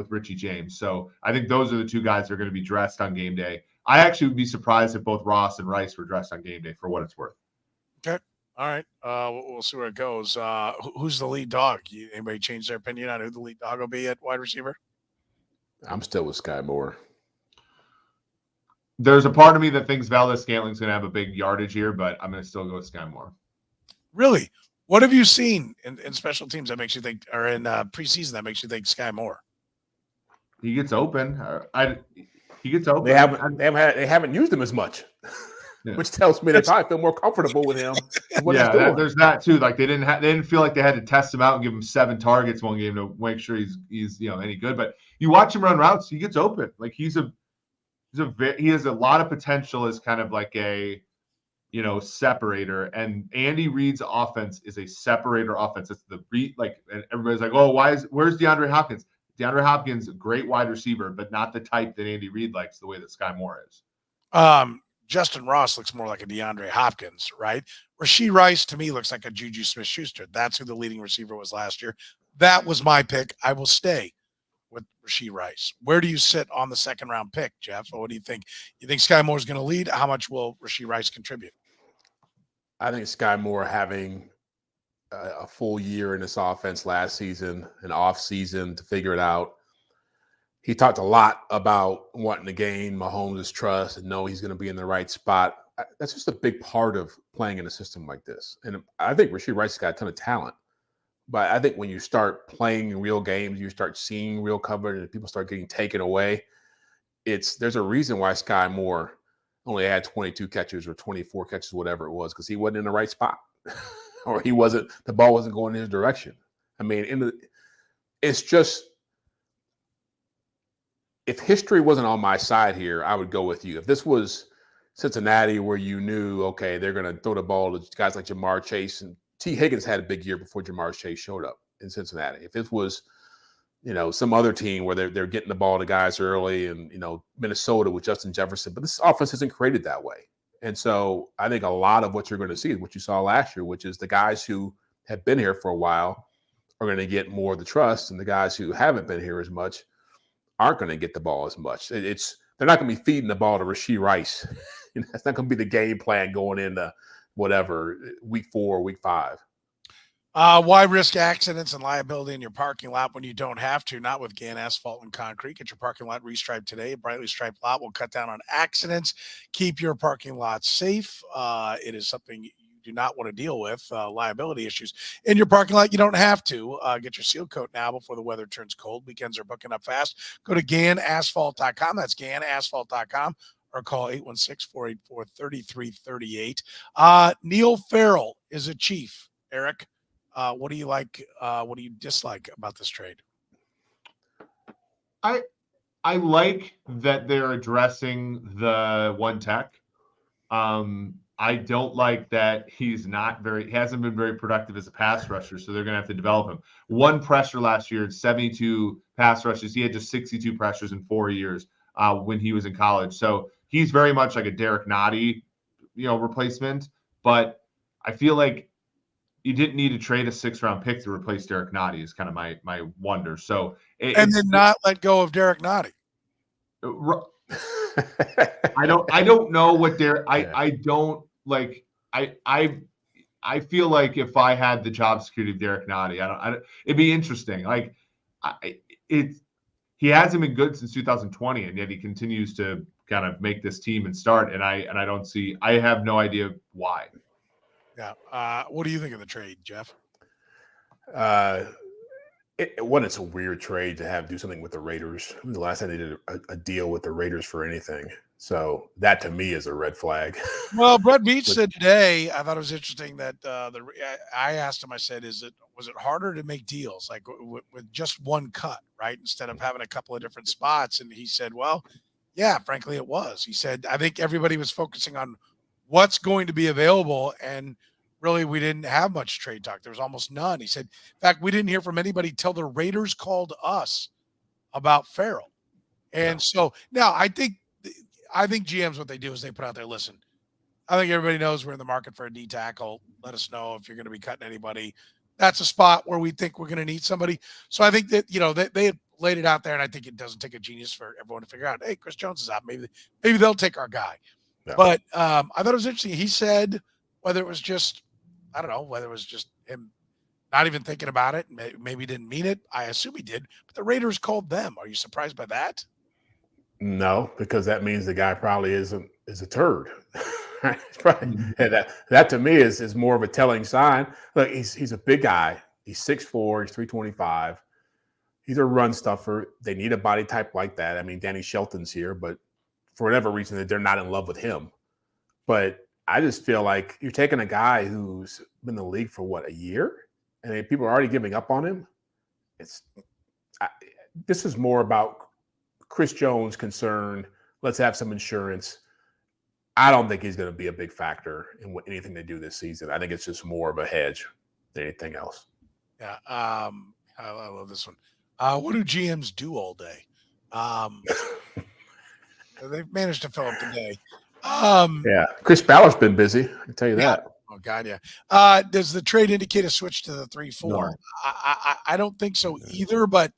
Richie James. So I think those are the 2 guys that are going to be dressed on game day. I actually would be surprised if both Ross and Rice were dressed on game day, for what it's worth. Okay. All right. We'll see where it goes. Who's the lead dog? Anybody change their opinion on who the lead dog will be at wide receiver? I'm still with Sky Moore. There's a part of me that thinks Valdez-Scantling's going to have a big yardage here, but I'm going to still go with Sky Moore. Really? What have you seen in special teams that makes you think, or in preseason that makes you think Sky Moore? He gets open. He gets open. They haven't used him as much. Yeah. Which tells me they probably feel more comfortable with him. There's that too. Like they didn't feel like they had to test him out and give him 7 targets one game to make sure he's any good. But you watch him run routes, he gets open. Like he has a lot of potential as kind of like a separator. And Andy Reid's offense is a separator offense. It's the and everybody's like, oh, where's DeAndre Hopkins? DeAndre Hopkins, a great wide receiver, but not the type that Andy Reid likes, the way that Sky Moore is. Justin Ross looks more like a DeAndre Hopkins, right? Rashee Rice, to me, looks like a Juju Smith-Schuster. That's who the leading receiver was last year. That was my pick. I will stay with Rashee Rice. Where do you sit on the 2nd-round pick, Jeff? What do you think? You think Sky Moore is going to lead? How much will Rashee Rice contribute? I think Sky Moore, having a full year in this offense last season, an off season to figure it out, he talked a lot about wanting to gain Mahomes' trust and know he's going to be in the right spot. That's just a big part of playing in a system like this. And I think Rashee Rice has got a ton of talent. But I think when you start playing real games, you start seeing real coverage and people start getting taken away, there's a reason why Sky Moore only had 22 catches or 24 catches, whatever it was, because he wasn't in the right spot or the ball wasn't going in his direction. I mean, it's just, if history wasn't on my side here, I would go with you. If this was Cincinnati, where you knew, okay, they're going to throw the ball to guys like Jamar Chase, and T. Higgins had a big year before Jamar Chase showed up in Cincinnati. If this was some other team where they're getting the ball to guys early, and Minnesota with Justin Jefferson. But this offense isn't created that way. And so I think a lot of what you're going to see is what you saw last year, which is the guys who have been here for a while are going to get more of the trust, and the guys who haven't been here as much aren't going to get the ball as much. They're not going to be feeding the ball to Rashee Rice. That's not going to be the game plan going into whatever week 4, week 5. Why risk accidents and liability in your parking lot when you don't have to? Not with GAN Asphalt and Concrete. Get your parking lot restriped today. A brightly striped lot will cut down on accidents. Keep your parking lot safe. It is something you do not want to deal with, liability issues in your parking lot. You don't have to. Get your seal coat now before the weather turns cold. Weekends are booking up fast. Go to GANAsphalt.com. That's GANAsphalt.com. Or call 816-484-3338. Neil Farrell is a Chief. Eric, what do you like? What do you dislike about this trade? I like that they're addressing the one tech. I don't like that he hasn't been very productive as a pass rusher, so they're going to have to develop him. One pressure last year, 72 pass rushes. He had just 62 pressures in 4 years when he was in college. So he's very much like a Derek Nottie, replacement. But I feel like you didn't need to trade a 6th-round pick to replace Derek Nottie is kind of my wonder. So and then not let go of Derek Nottie. I don't know what I don't like. I feel like if I had the job security of Derek Nottie, it'd be interesting. Like he hasn't been good since 2020, and yet he continues to kind of make this team and start. And I have no idea why. Yeah. What do you think of the trade, Jeff? It's a weird trade to do something with the Raiders. The last time they did a deal with the Raiders for anything. So that to me is a red flag. Well, Brett Beach said today, I thought it was interesting that I asked him, I said, was it harder to make deals like with just one cut, right? Instead of having a couple of different spots. And he said, well, yeah, frankly, it was. He said, I think everybody was focusing on what's going to be available. And really, we didn't have much trade talk. There was almost none. He said, in fact, we didn't hear from anybody till the Raiders called us about Farrell. And so now I think GMs, what they do is they put out there, listen, I think everybody knows we're in the market for a D tackle. Let us know if you're going to be cutting anybody. That's a spot where we think we're going to need somebody. So I think that, they had laid it out there, and I think it doesn't take a genius for everyone to figure out, hey, Chris Jones is out. Maybe they'll take our guy. Yeah. But I thought it was interesting. He said whether it was just him not even thinking about it, maybe he didn't mean it. I assume he did, but the Raiders called them. Are you surprised by that? No, because that means the guy probably is a turd. Right? That to me is more of a telling sign. Look, he's a big guy. He's 6'4", he's 325. He's a run stuffer. They need a body type like that. I mean, Danny Shelton's here, but for whatever reason, they're not in love with him. But I just feel like you're taking a guy who's been in the league for a year, and people are already giving up on him. This is more about Chris Jones' concern. Let's have some insurance. I don't think he's going to be a big factor in anything they do this season. I think it's just more of a hedge than anything else. Yeah, I love this one. What do GMs do all day? They've managed to fill up the day. Yeah, Chris Ballard's been busy. I can tell you that. Oh God, yeah. Does the trade indicate a switch to the 3-4? No. I don't think so either, but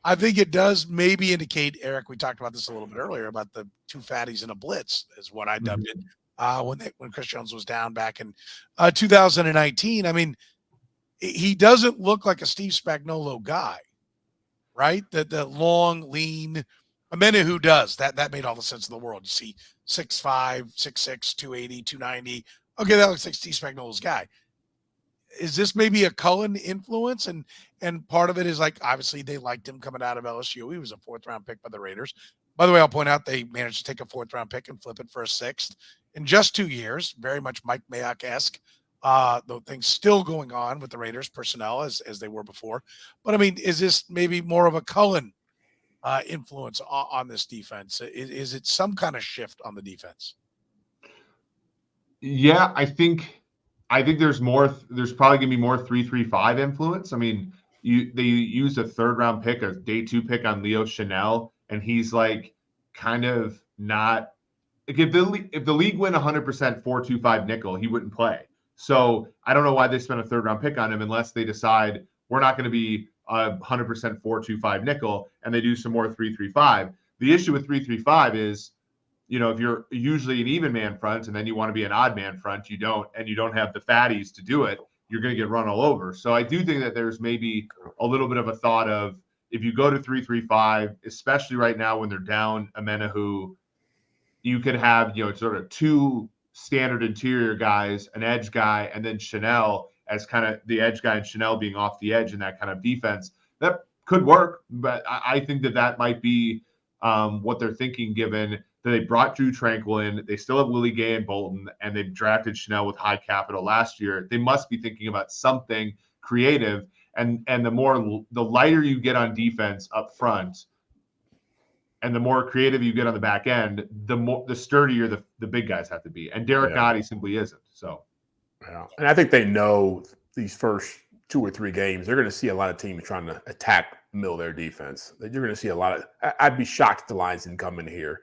I think it does maybe indicate, Eric, we talked about this a little bit earlier about the two fatties in a blitz is what I dubbed it when Chris Jones was down back in 2019. I mean, he doesn't look like a Steve Spagnuolo guy, right? The long, lean Amenahu does. That made all the sense in the world. You see 6'5", 6'6", 280, 290. Okay, that looks like Steve Spagnuolo's guy. Is this maybe a Cullen influence? And part of it is like, obviously they liked him coming out of LSU. He was a 4th-round pick by the Raiders. By the way, I'll point out they managed to take a 4th-round pick and flip it for a 6th in just 2 years. Very much Mike Mayock-esque. Though things still going on with the Raiders personnel as they were before. But I mean, is this maybe more of a Cullen influence on this defense? Is it some kind of shift on the defense? Yeah, I think there's more. There's probably gonna be more 3-3-5 influence. I mean, they used a 3rd round pick, a day 2 pick on Leo Chanel, and he's like kind of not. Like if the league went 100% 4-2-5 nickel, he wouldn't play. So I don't know why they spent a 3rd round pick on him unless they decide we're not going to be 100% 4-2-5 nickel and they do some more 3-3-5. The issue with 3-3-5 is, if you're usually an even man front and then you want to be an odd man front, you don't have the fatties to do it, you're going to get run all over. So I do think that there's maybe a little bit of a thought of if you go to 3-3-5, especially right now when they're down Amena, who you could have, sort of 2 standard interior guys, an edge guy, and then Chanel as kind of the edge guy and Chanel being off the edge in that kind of defense. That could work, but I think that might be what they're thinking, given that they brought Drew Tranquil in. They still have Willie Gay and Bolton, and they've drafted Chanel with high capital last year. They must be thinking about something creative, and the lighter you get on defense up front, and the more creative you get on the back end, the sturdier the big guys have to be. And Derek Gotti simply isn't. So, yeah. And I think they know these first 2 or 3 games, they're going to see a lot of teams trying to attack mill their defense. You're going to see a lot of. I'd be shocked if the Lions didn't come in here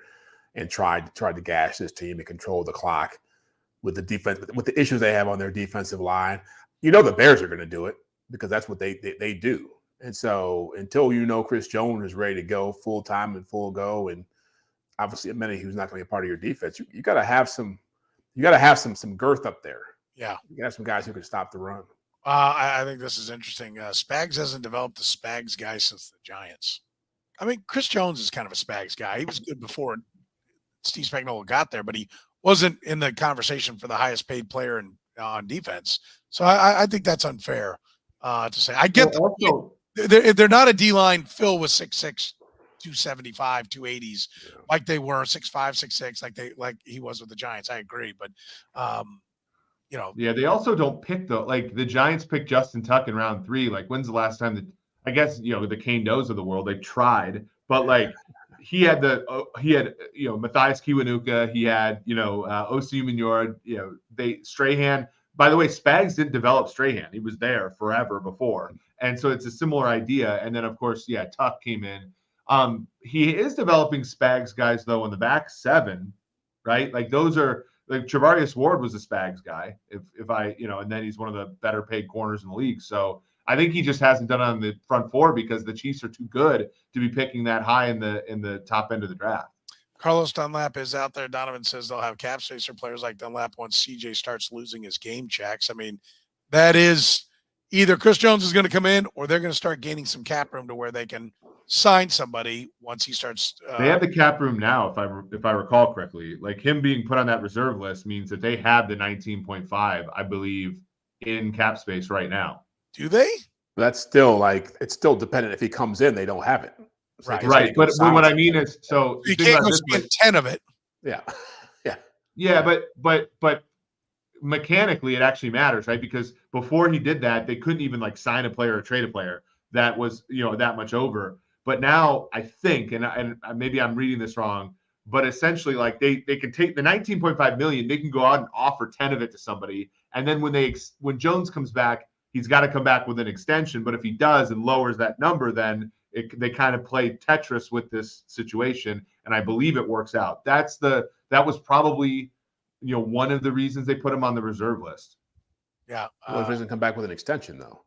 and try to gash this team and control the clock with the defense, with the issues they have on their defensive line. The Bears are going to do it because that's what they do. And so until Chris Jones is ready to go full time and full go, and obviously many who's not going to be a part of your defense, you got to have some girth up there. Yeah, you got to have some guys who can stop the run. I think this is interesting. Spags hasn't developed the Spags guy since the Giants. I mean, Chris Jones is kind of a Spags guy. He was good before Steve Spagnuolo got there, but he wasn't in the conversation for the highest paid player on defense. So I think that's unfair to say. I get they're not a D-line filled with 6'6", 275, 280s like they were 6'5", 6'6", like he was with the Giants. I agree, but yeah, they also don't pick the Giants picked Justin Tuck in round 3. Like, when's the last time I guess the Kane Does of the world, they tried, but he had Matthias Kiwanuka, he had Osi Umenyiora, Strahan. By the way, Spags didn't develop Strahan. He was there forever before. And so it's a similar idea. And then, of course, Tuck came in. He is developing Spags guys, though, in the back 7, right? Like, those are – like, Travarius Ward was a Spags guy, and then he's one of the better paid corners in the league. So I think he just hasn't done it on the front 4 because the Chiefs are too good to be picking that high in the top end of the draft. Carlos Dunlap is out there. Donovan says they'll have cap space for players like Dunlap once CJ starts losing his game checks. I mean, that is either Chris Jones is going to come in or they're going to start gaining some cap room to where they can sign somebody once he starts. They have the cap room now, if I recall correctly. Like, him being put on that reserve list means that they have the 19.5, I believe, in cap space right now. Do they? That's still it's still dependent. If he comes in, they don't have it. So right. But what I mean is, so you can't go spend 10 of it. Yeah. Yeah. But mechanically, it actually matters, right? Because before he did that, they couldn't even sign a player or trade a player that was, that much over. But now I think, and maybe I'm reading this wrong, but essentially they can take the 19.5 million, they can go out and offer 10 of it to somebody. And then when Jones comes back, he's got to come back with an extension. But if he does and lowers that number, then they kind of play Tetris with this situation, and I believe it works out. That was probably one of the reasons they put him on the reserve list. Yeah. Well, if he doesn't come back with an extension, though,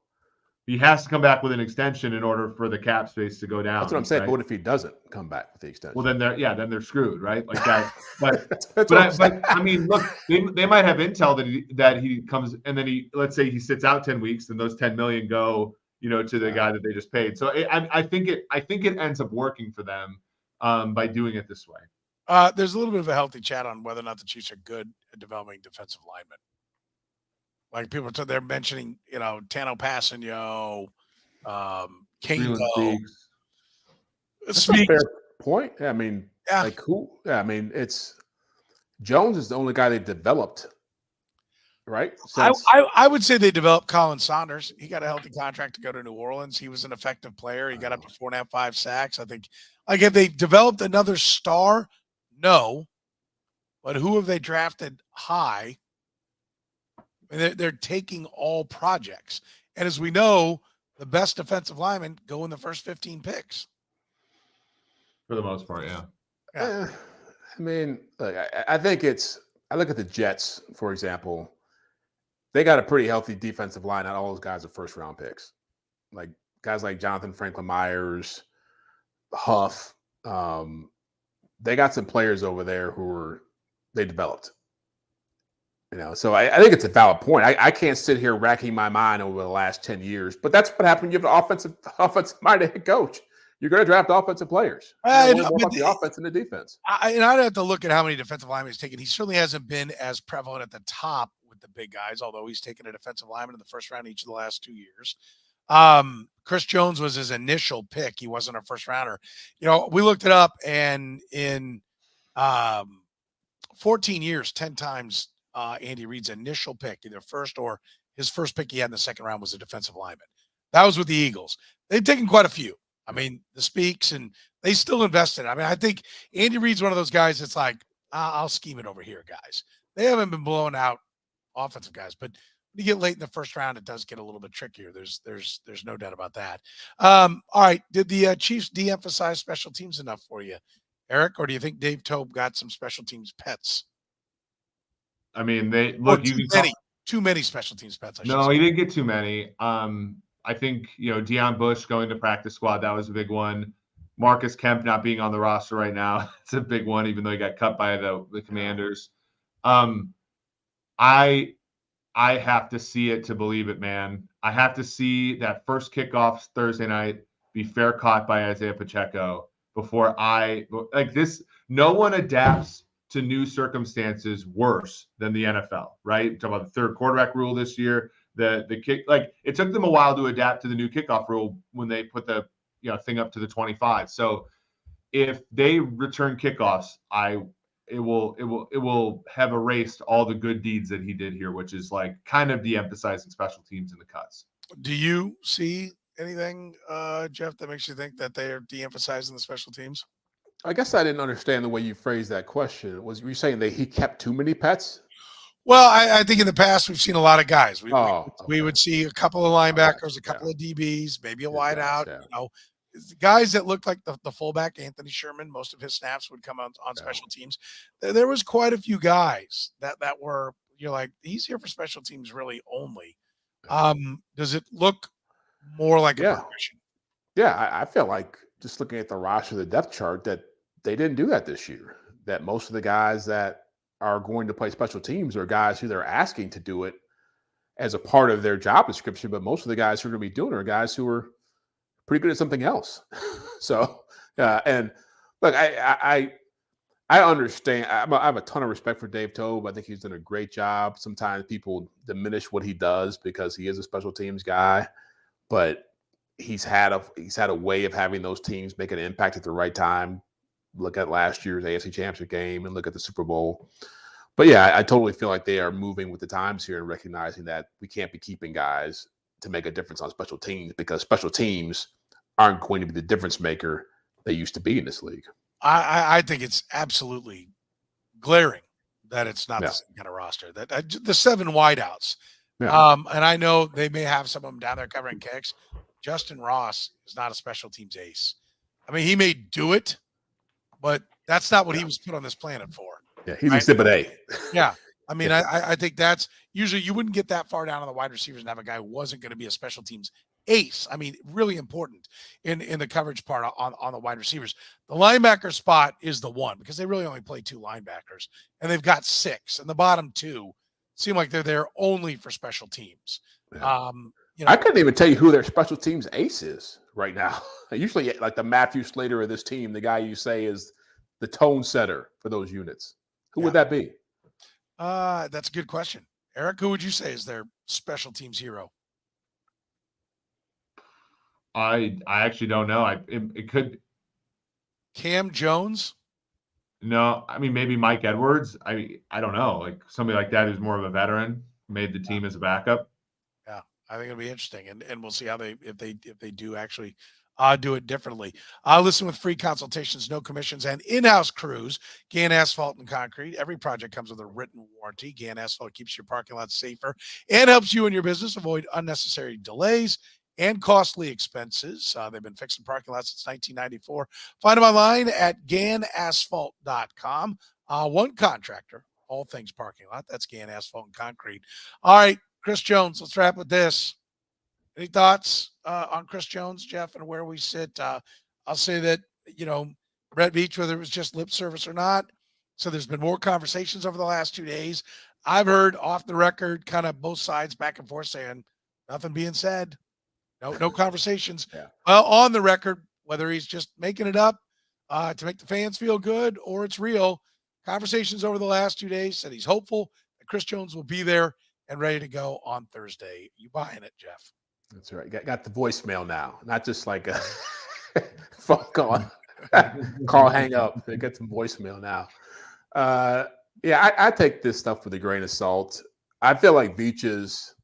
he has to come back with an extension in order for the cap space to go down. That's what I'm saying. Right? But what if he doesn't come back with the extension? Well, then they're screwed, right? Like that. But I mean, look, they might have intel that he comes and then let's say he sits out 10 weeks, and those 10 million go to the guy that they just paid. So I think it ends up working for them by doing it this way. There's a little bit of a healthy chat on whether or not the Chiefs are good at developing defensive linemen. Like, people they're mentioning, Tano Passanio, King. That's a fair point. Yeah, I mean, who? Yeah, I mean, it's Jones is the only guy they've developed. Right. I would say they developed Colin Saunders. He got a healthy contract to go to New Orleans. He was an effective player. He got up to 4.5, 5 sacks. I think, have they developed another star? No. But who have they drafted high? They're taking all projects. And as we know, the best defensive linemen go in the first 15 picks. For the most part, yeah. I mean, look, I think I look at the Jets, for example. They got a pretty healthy defensive line. Not all those guys are first-round picks. Like guys like Jonathan Franklin Myers, Huff. They got some players over there they developed. So I think it's a valid point. I can't sit here racking my mind over the last 10 years, but that's what happened when you have an offensive-minded head coach. You're going to draft offensive players. More about the offense and the defense. I'd have to look at how many defensive linemen he's taken. He certainly hasn't been as prevalent at the top with the big guys, although he's taken a defensive lineman in the first round each of the last 2 years. Chris Jones was his initial pick. He wasn't a first rounder. We looked it up, and in 14 years, 10 times Andy Reid's initial pick, either first or his first pick he had in the second round, was a defensive lineman. That was with the Eagles. They've taken quite a few. I mean, the Speaks, and they still invest in it. I mean, I think Andy Reid's one of those guys that's like, I'll scheme it over here, guys. They haven't been blowing out offensive guys, but when you get late in the first round, it does get a little bit trickier. There's no doubt about that. All right. Did the Chiefs de-emphasize special teams enough for you, Eric, or do you think Dave Toub got some special teams pets? I mean, too many special teams pets. No, he didn't get too many. I think, Deion Bush going to practice squad, that was a big one. Marcus Kemp not being on the roster right now, it's a big one, even though he got cut by the Commanders. I have to see it to believe it, man. I have to see that first kickoff Thursday night be fair caught by Isaiah Pacheco before this. No one adapts to new circumstances worse than the NFL, right? Talk about the third quarterback rule this year. The kick, it took them a while to adapt to the new kickoff rule when they put the thing up to the 25. So if they return kickoffs, it will have erased all the good deeds that he did here, which is kind of de-emphasizing special teams in the cuts. Do you see anything, Jeff, that makes you think that they are de-emphasizing the special teams? I guess I didn't understand the way you phrased that question. Were you saying that he kept too many pets? Well, I think in the past we've seen a lot of guys. We would see a couple of linebackers, a couple of DBs, maybe a wide out. Guys that looked like the fullback, Anthony Sherman. Most of his snaps would come on special teams. There was quite a few guys that were, you're like, he's here for special teams really only. Does it look more like a progression? Yeah, I feel like just looking at the roster, the depth chart, that they didn't do that this year. That most of the guys that are going to play special teams are guys who they're asking to do it as a part of their job description. But most of the guys who are going to be doing it are guys who are pretty good at something else. So, and look, I understand. I have a ton of respect for Dave Toub. I think he's done a great job. Sometimes people diminish what he does because he is a special teams guy, but he's had a way of having those teams make an impact at the right time. Look at last year's AFC Championship game and look at the Super Bowl. But yeah, I totally feel like they are moving with the times here and recognizing that we can't be keeping guys to make a difference on special teams, because special teams aren't going to be the difference maker they used to be in this league. I think it's absolutely glaring that it's not the same kind of roster. That the 7 wideouts. Yeah. And I know they may have some of them down there covering kicks. Justin Ross is not a special teams ace. I mean, he may do it, but that's not what he was put on this planet for. Yeah, he's exhibit A. Yeah. I mean, I think that's usually you wouldn't get that far down on the wide receivers and have a guy who wasn't going to be a special teams ace. I mean, really important in the coverage part on the wide receivers. The linebacker spot is the one because they really only play 2 linebackers and they've got 6, and the bottom 2 seem like they're there only for special teams. Yeah. I couldn't even tell you who their special teams ace is right now. Usually, like the Matthew Slater of this team, the guy you say is the tone setter for those units. Who would that be? That's a good question. Eric, who would you say is their special teams hero? I actually don't know. It could Cam Jones. No, I mean maybe Mike Edwards. I don't know, like somebody like that who's more of a veteran, made the team as a backup. Yeah, I think it'll be interesting, and we'll see how if they do actually do it differently. Listen, with free consultations, no commissions, and in-house crews, Gann Asphalt and Concrete. Every project comes with a written warranty. Gann Asphalt keeps your parking lot safer and helps you and your business avoid unnecessary delays and costly expenses. They've been fixing parking lots since 1994. Find them online at ganasphalt.com. One contractor, all things parking lot. That's Gan Asphalt and Concrete. All right, Chris Jones, let's wrap with this. Any thoughts on Chris Jones, Jeff, and where we sit? I'll say that, Brett Beach, whether it was just lip service or not. So there's been more conversations over the last 2 days. I've heard off the record, kind of both sides back and forth saying nothing being said. No conversations. Yeah. Well, on the record, whether he's just making it up to make the fans feel good or it's real, conversations over the last 2 days said he's hopeful that Chris Jones will be there and ready to go on Thursday. You buying it, Jeff? That's right. Got the voicemail now, not just like a phone call. Call, hang up. They got some voicemail now. I take this stuff with a grain of salt. I feel like Beach's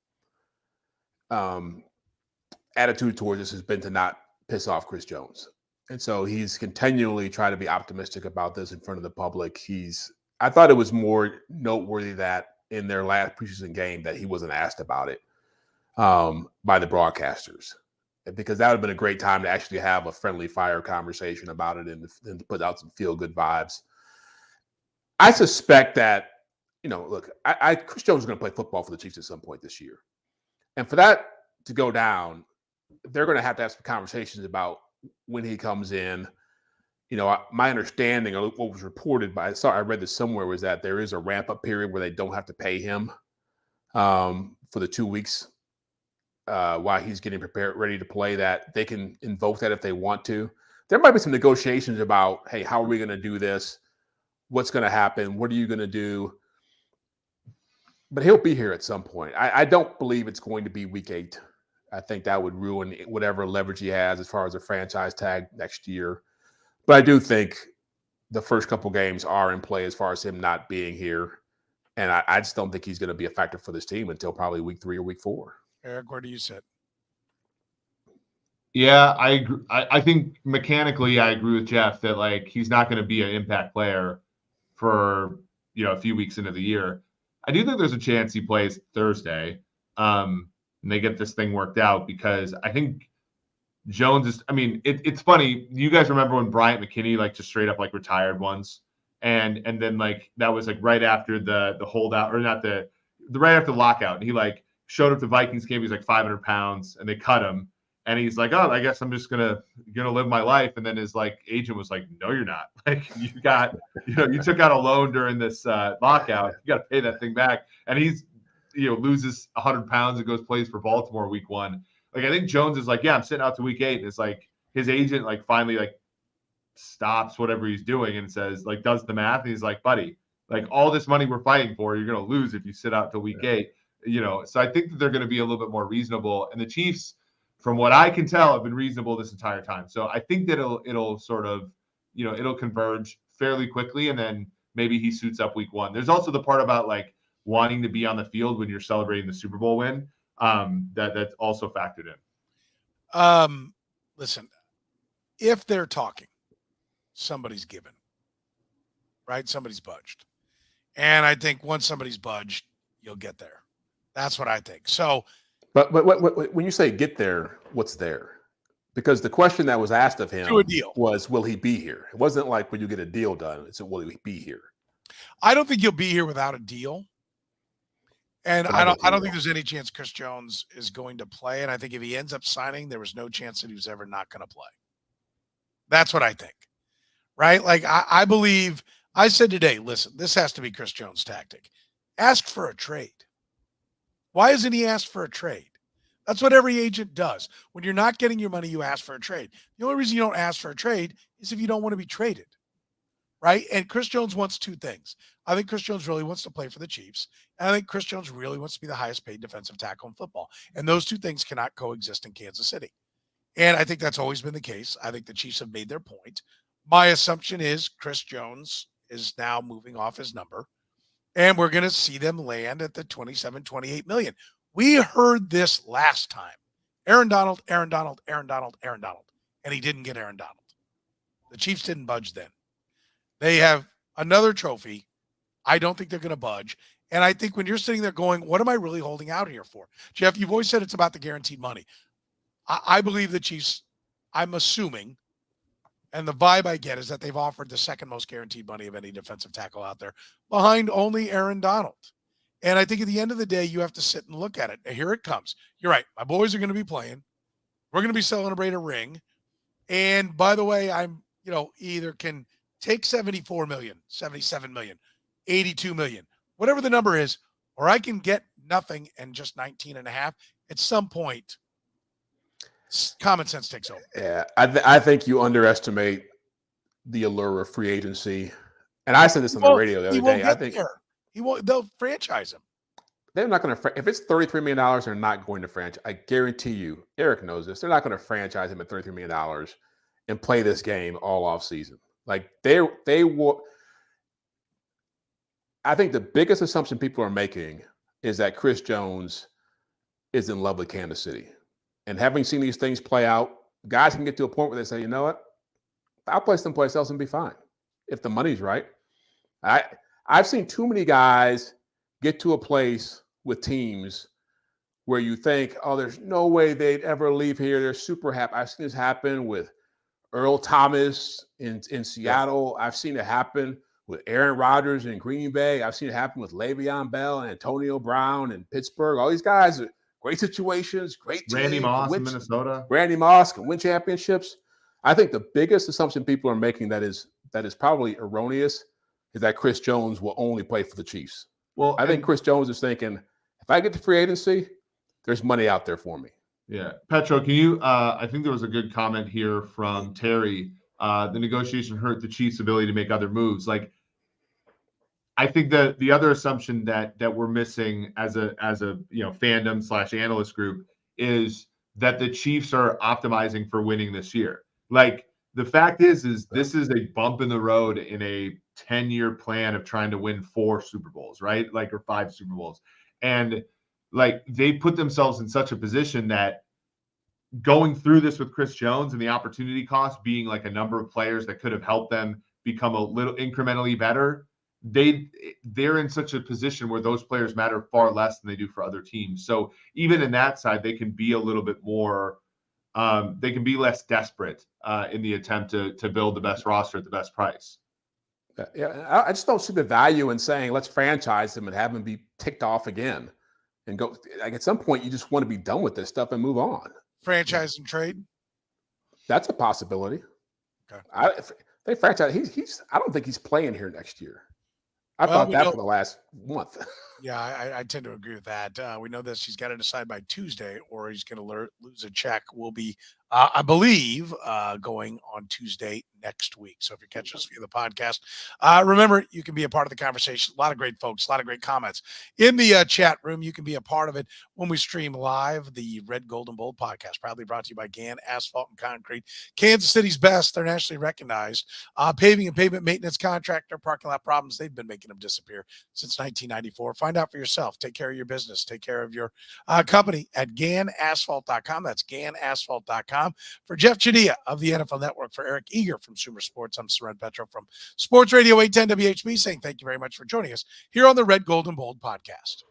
attitude towards this has been to not piss off Chris Jones. And so he's continually trying to be optimistic about this in front of the public. I thought it was more noteworthy that in their last preseason game that he wasn't asked about it by the broadcasters, because that would have been a great time to actually have a friendly fire conversation about it and to put out some feel-good vibes. I suspect that, look, Chris Jones is going to play football for the Chiefs at some point this year. And for that to go down, they're going to have some conversations about when he comes in. My understanding of what was reported I read this somewhere, was that there is a ramp-up period where they don't have to pay him for the 2 weeks while he's getting prepared, ready to play, that they can invoke that if they want to. There might be some negotiations about, hey, how are we going to do this? What's going to happen? What are you going to do? But he'll be here at some point. I don't believe it's going to be week 8. I think that would ruin whatever leverage he has as far as a franchise tag next year. But I do think the first couple games are in play as far as him not being here. And I just don't think he's going to be a factor for this team until probably week 3 or week 4. Eric, where do you sit? Yeah, I agree. I think mechanically I agree with Jeff that he's not going to be an impact player for a few weeks into the year. I do think there's a chance he plays Thursday and they get this thing worked out, because I think Jones is, it's funny. You guys remember when Bryant McKinney just straight up retired once, and then that was right after the holdout, or not the right after the lockout, and he showed up to Vikings game. He's 500 pounds and they cut him. And he's like, oh, I guess I'm just gonna live my life. And then his agent was like, no, you're not. You got, you took out a loan during this lockout. You got to pay that thing back. And he's, loses 100 pounds and plays for Baltimore week 1. I think Jones is yeah, I'm sitting out to week 8. And it's his agent finally stops whatever he's doing and says does the math. And he's like, buddy, all this money we're fighting for, you're gonna lose if you sit out till week 8. So I think that they're going to be a little bit more reasonable. And the Chiefs, from what I can tell, have been reasonable this entire time. So I think that it'll sort of, it'll converge fairly quickly, and then maybe he suits up week 1. There's also the part about wanting to be on the field when you're celebrating the Super Bowl win. That's also factored in. Listen, if they're talking, somebody's given, right? Somebody's budged. And I think once somebody's budged, you'll get there. That's what I think. So, but when you say get there, what's there? Because the question that was asked of him was, will he be here? It wasn't will you get a deal done? It's will he be here? I don't think he'll be here without a deal. And I don't think there's any chance Chris Jones is going to play. And I think if he ends up signing, there was no chance that he was ever not going to play. That's what I think. Right? I believe, I said today, listen, this has to be Chris Jones' tactic. Ask for a trade. Why isn't he asked for a trade? That's what every agent does. When you're not getting your money, you ask for a trade. The only reason you don't ask for a trade is if you don't want to be traded, right? And Chris Jones wants 2 things. I think Chris Jones really wants to play for the Chiefs, and I think Chris Jones really wants to be the highest paid defensive tackle in football. And those 2 things cannot coexist in Kansas City. And I think that's always been the case. I think the Chiefs have made their point. My assumption is Chris Jones is now moving off his number, and we're going to see them land at the 27, 28 million. We heard this last time. Aaron Donald, and he didn't get Aaron Donald. The Chiefs didn't budge then. They have another trophy. I don't think they're going to budge. And I think when you're sitting there going, what am I really holding out here for? Jeff, you've always said it's about the guaranteed money. I believe the Chiefs, I'm assuming, and the vibe I get is that they've offered the second most guaranteed money of any defensive tackle out there, behind only Aaron Donald. And I think at the end of the day, you have to sit and look at it. And here it comes. You're right. My boys are going to be playing. We're going to be celebrating a ring. And by the way, I'm, either can take 74 million, 77 million, 82 million, whatever the number is, or I can get nothing and just 19 and a half. At some point, common sense takes over. Yeah, I think you underestimate the allure of free agency. And I said this on the radio the other day. I think they'll franchise him. They're not going to. If it's $33 million, they're not going to franchise. I guarantee you, Eric knows this. They're not going to franchise him at $33 million and play this game all off season. Like they will. I think the biggest assumption people are making is that Chris Jones is in love with Kansas City. And having seen these things play out, guys can get to a point where they say, you know what? I'll play someplace else and be fine if the money's right. I've seen too many guys get to a place with teams where you think, oh, there's no way they'd ever leave here. They're super happy. I've seen this happen with Earl Thomas in Seattle. I've seen it happen with Aaron Rodgers in Green Bay. I've seen it happen with Le'Veon Bell and Antonio Brown in Pittsburgh. All these guys are great situations, great teams. Randy Moss in Minnesota. Randy Moss can win championships. I think the biggest assumption people are making that is probably erroneous is that Chris Jones will only play for the Chiefs. Well, I think Chris Jones is thinking, if I get to free agency, there's money out there for me. Yeah. Petro, can you I think there was a good comment here from Terry. The negotiation hurt the Chiefs' ability to make other moves. Like, I think that the other assumption that we're missing as a fandom / analyst group is that the Chiefs are optimizing for winning this year. Like, the fact is this is a bump in the road in a 10-year plan of trying to win 4 Super Bowls, right? Like, or 5 Super Bowls. And like, they put themselves in such a position that going through this with Chris Jones and the opportunity cost being like a number of players that could have helped them become a little incrementally better, they're in such a position where those players matter far less than they do for other teams. So even in that side, they can be a little bit more, they can be less desperate in the attempt to build the best roster at the best price. Yeah, I just don't see the value in saying let's franchise them and have them be ticked off again and go. Like, at some point, you just want to be done with this stuff and move on. Franchise and trade. That's a possibility. Okay. If they franchise. He's. I don't think he's playing here next year. I thought that for the last month. Yeah, I tend to agree with that. We know this. He's got to decide by Tuesday, or he's going to lose a check. We'll be, I believe, going on Tuesday next week. So if you're catching us via the podcast, remember, you can be a part of the conversation. A lot of great folks, a lot of great comments in the chat room. You can be a part of it when we stream live. The Red, Gold, and Bold podcast, proudly brought to you by GAN Asphalt and Concrete, Kansas City's best. They're nationally recognized paving and pavement maintenance contractor. Parking lot problems, they've been making them disappear since 1994. Find out for yourself. Take care of your business. Take care of your company at GANAsphalt.com. That's GANAsphalt.com. For Jeff Chadiha of the NFL Network, for Eric Eager from Sumer Sports, I'm Soren Petro from Sports Radio 810 WHB saying thank you very much for joining us here on the Red, Gold, and Bold podcast.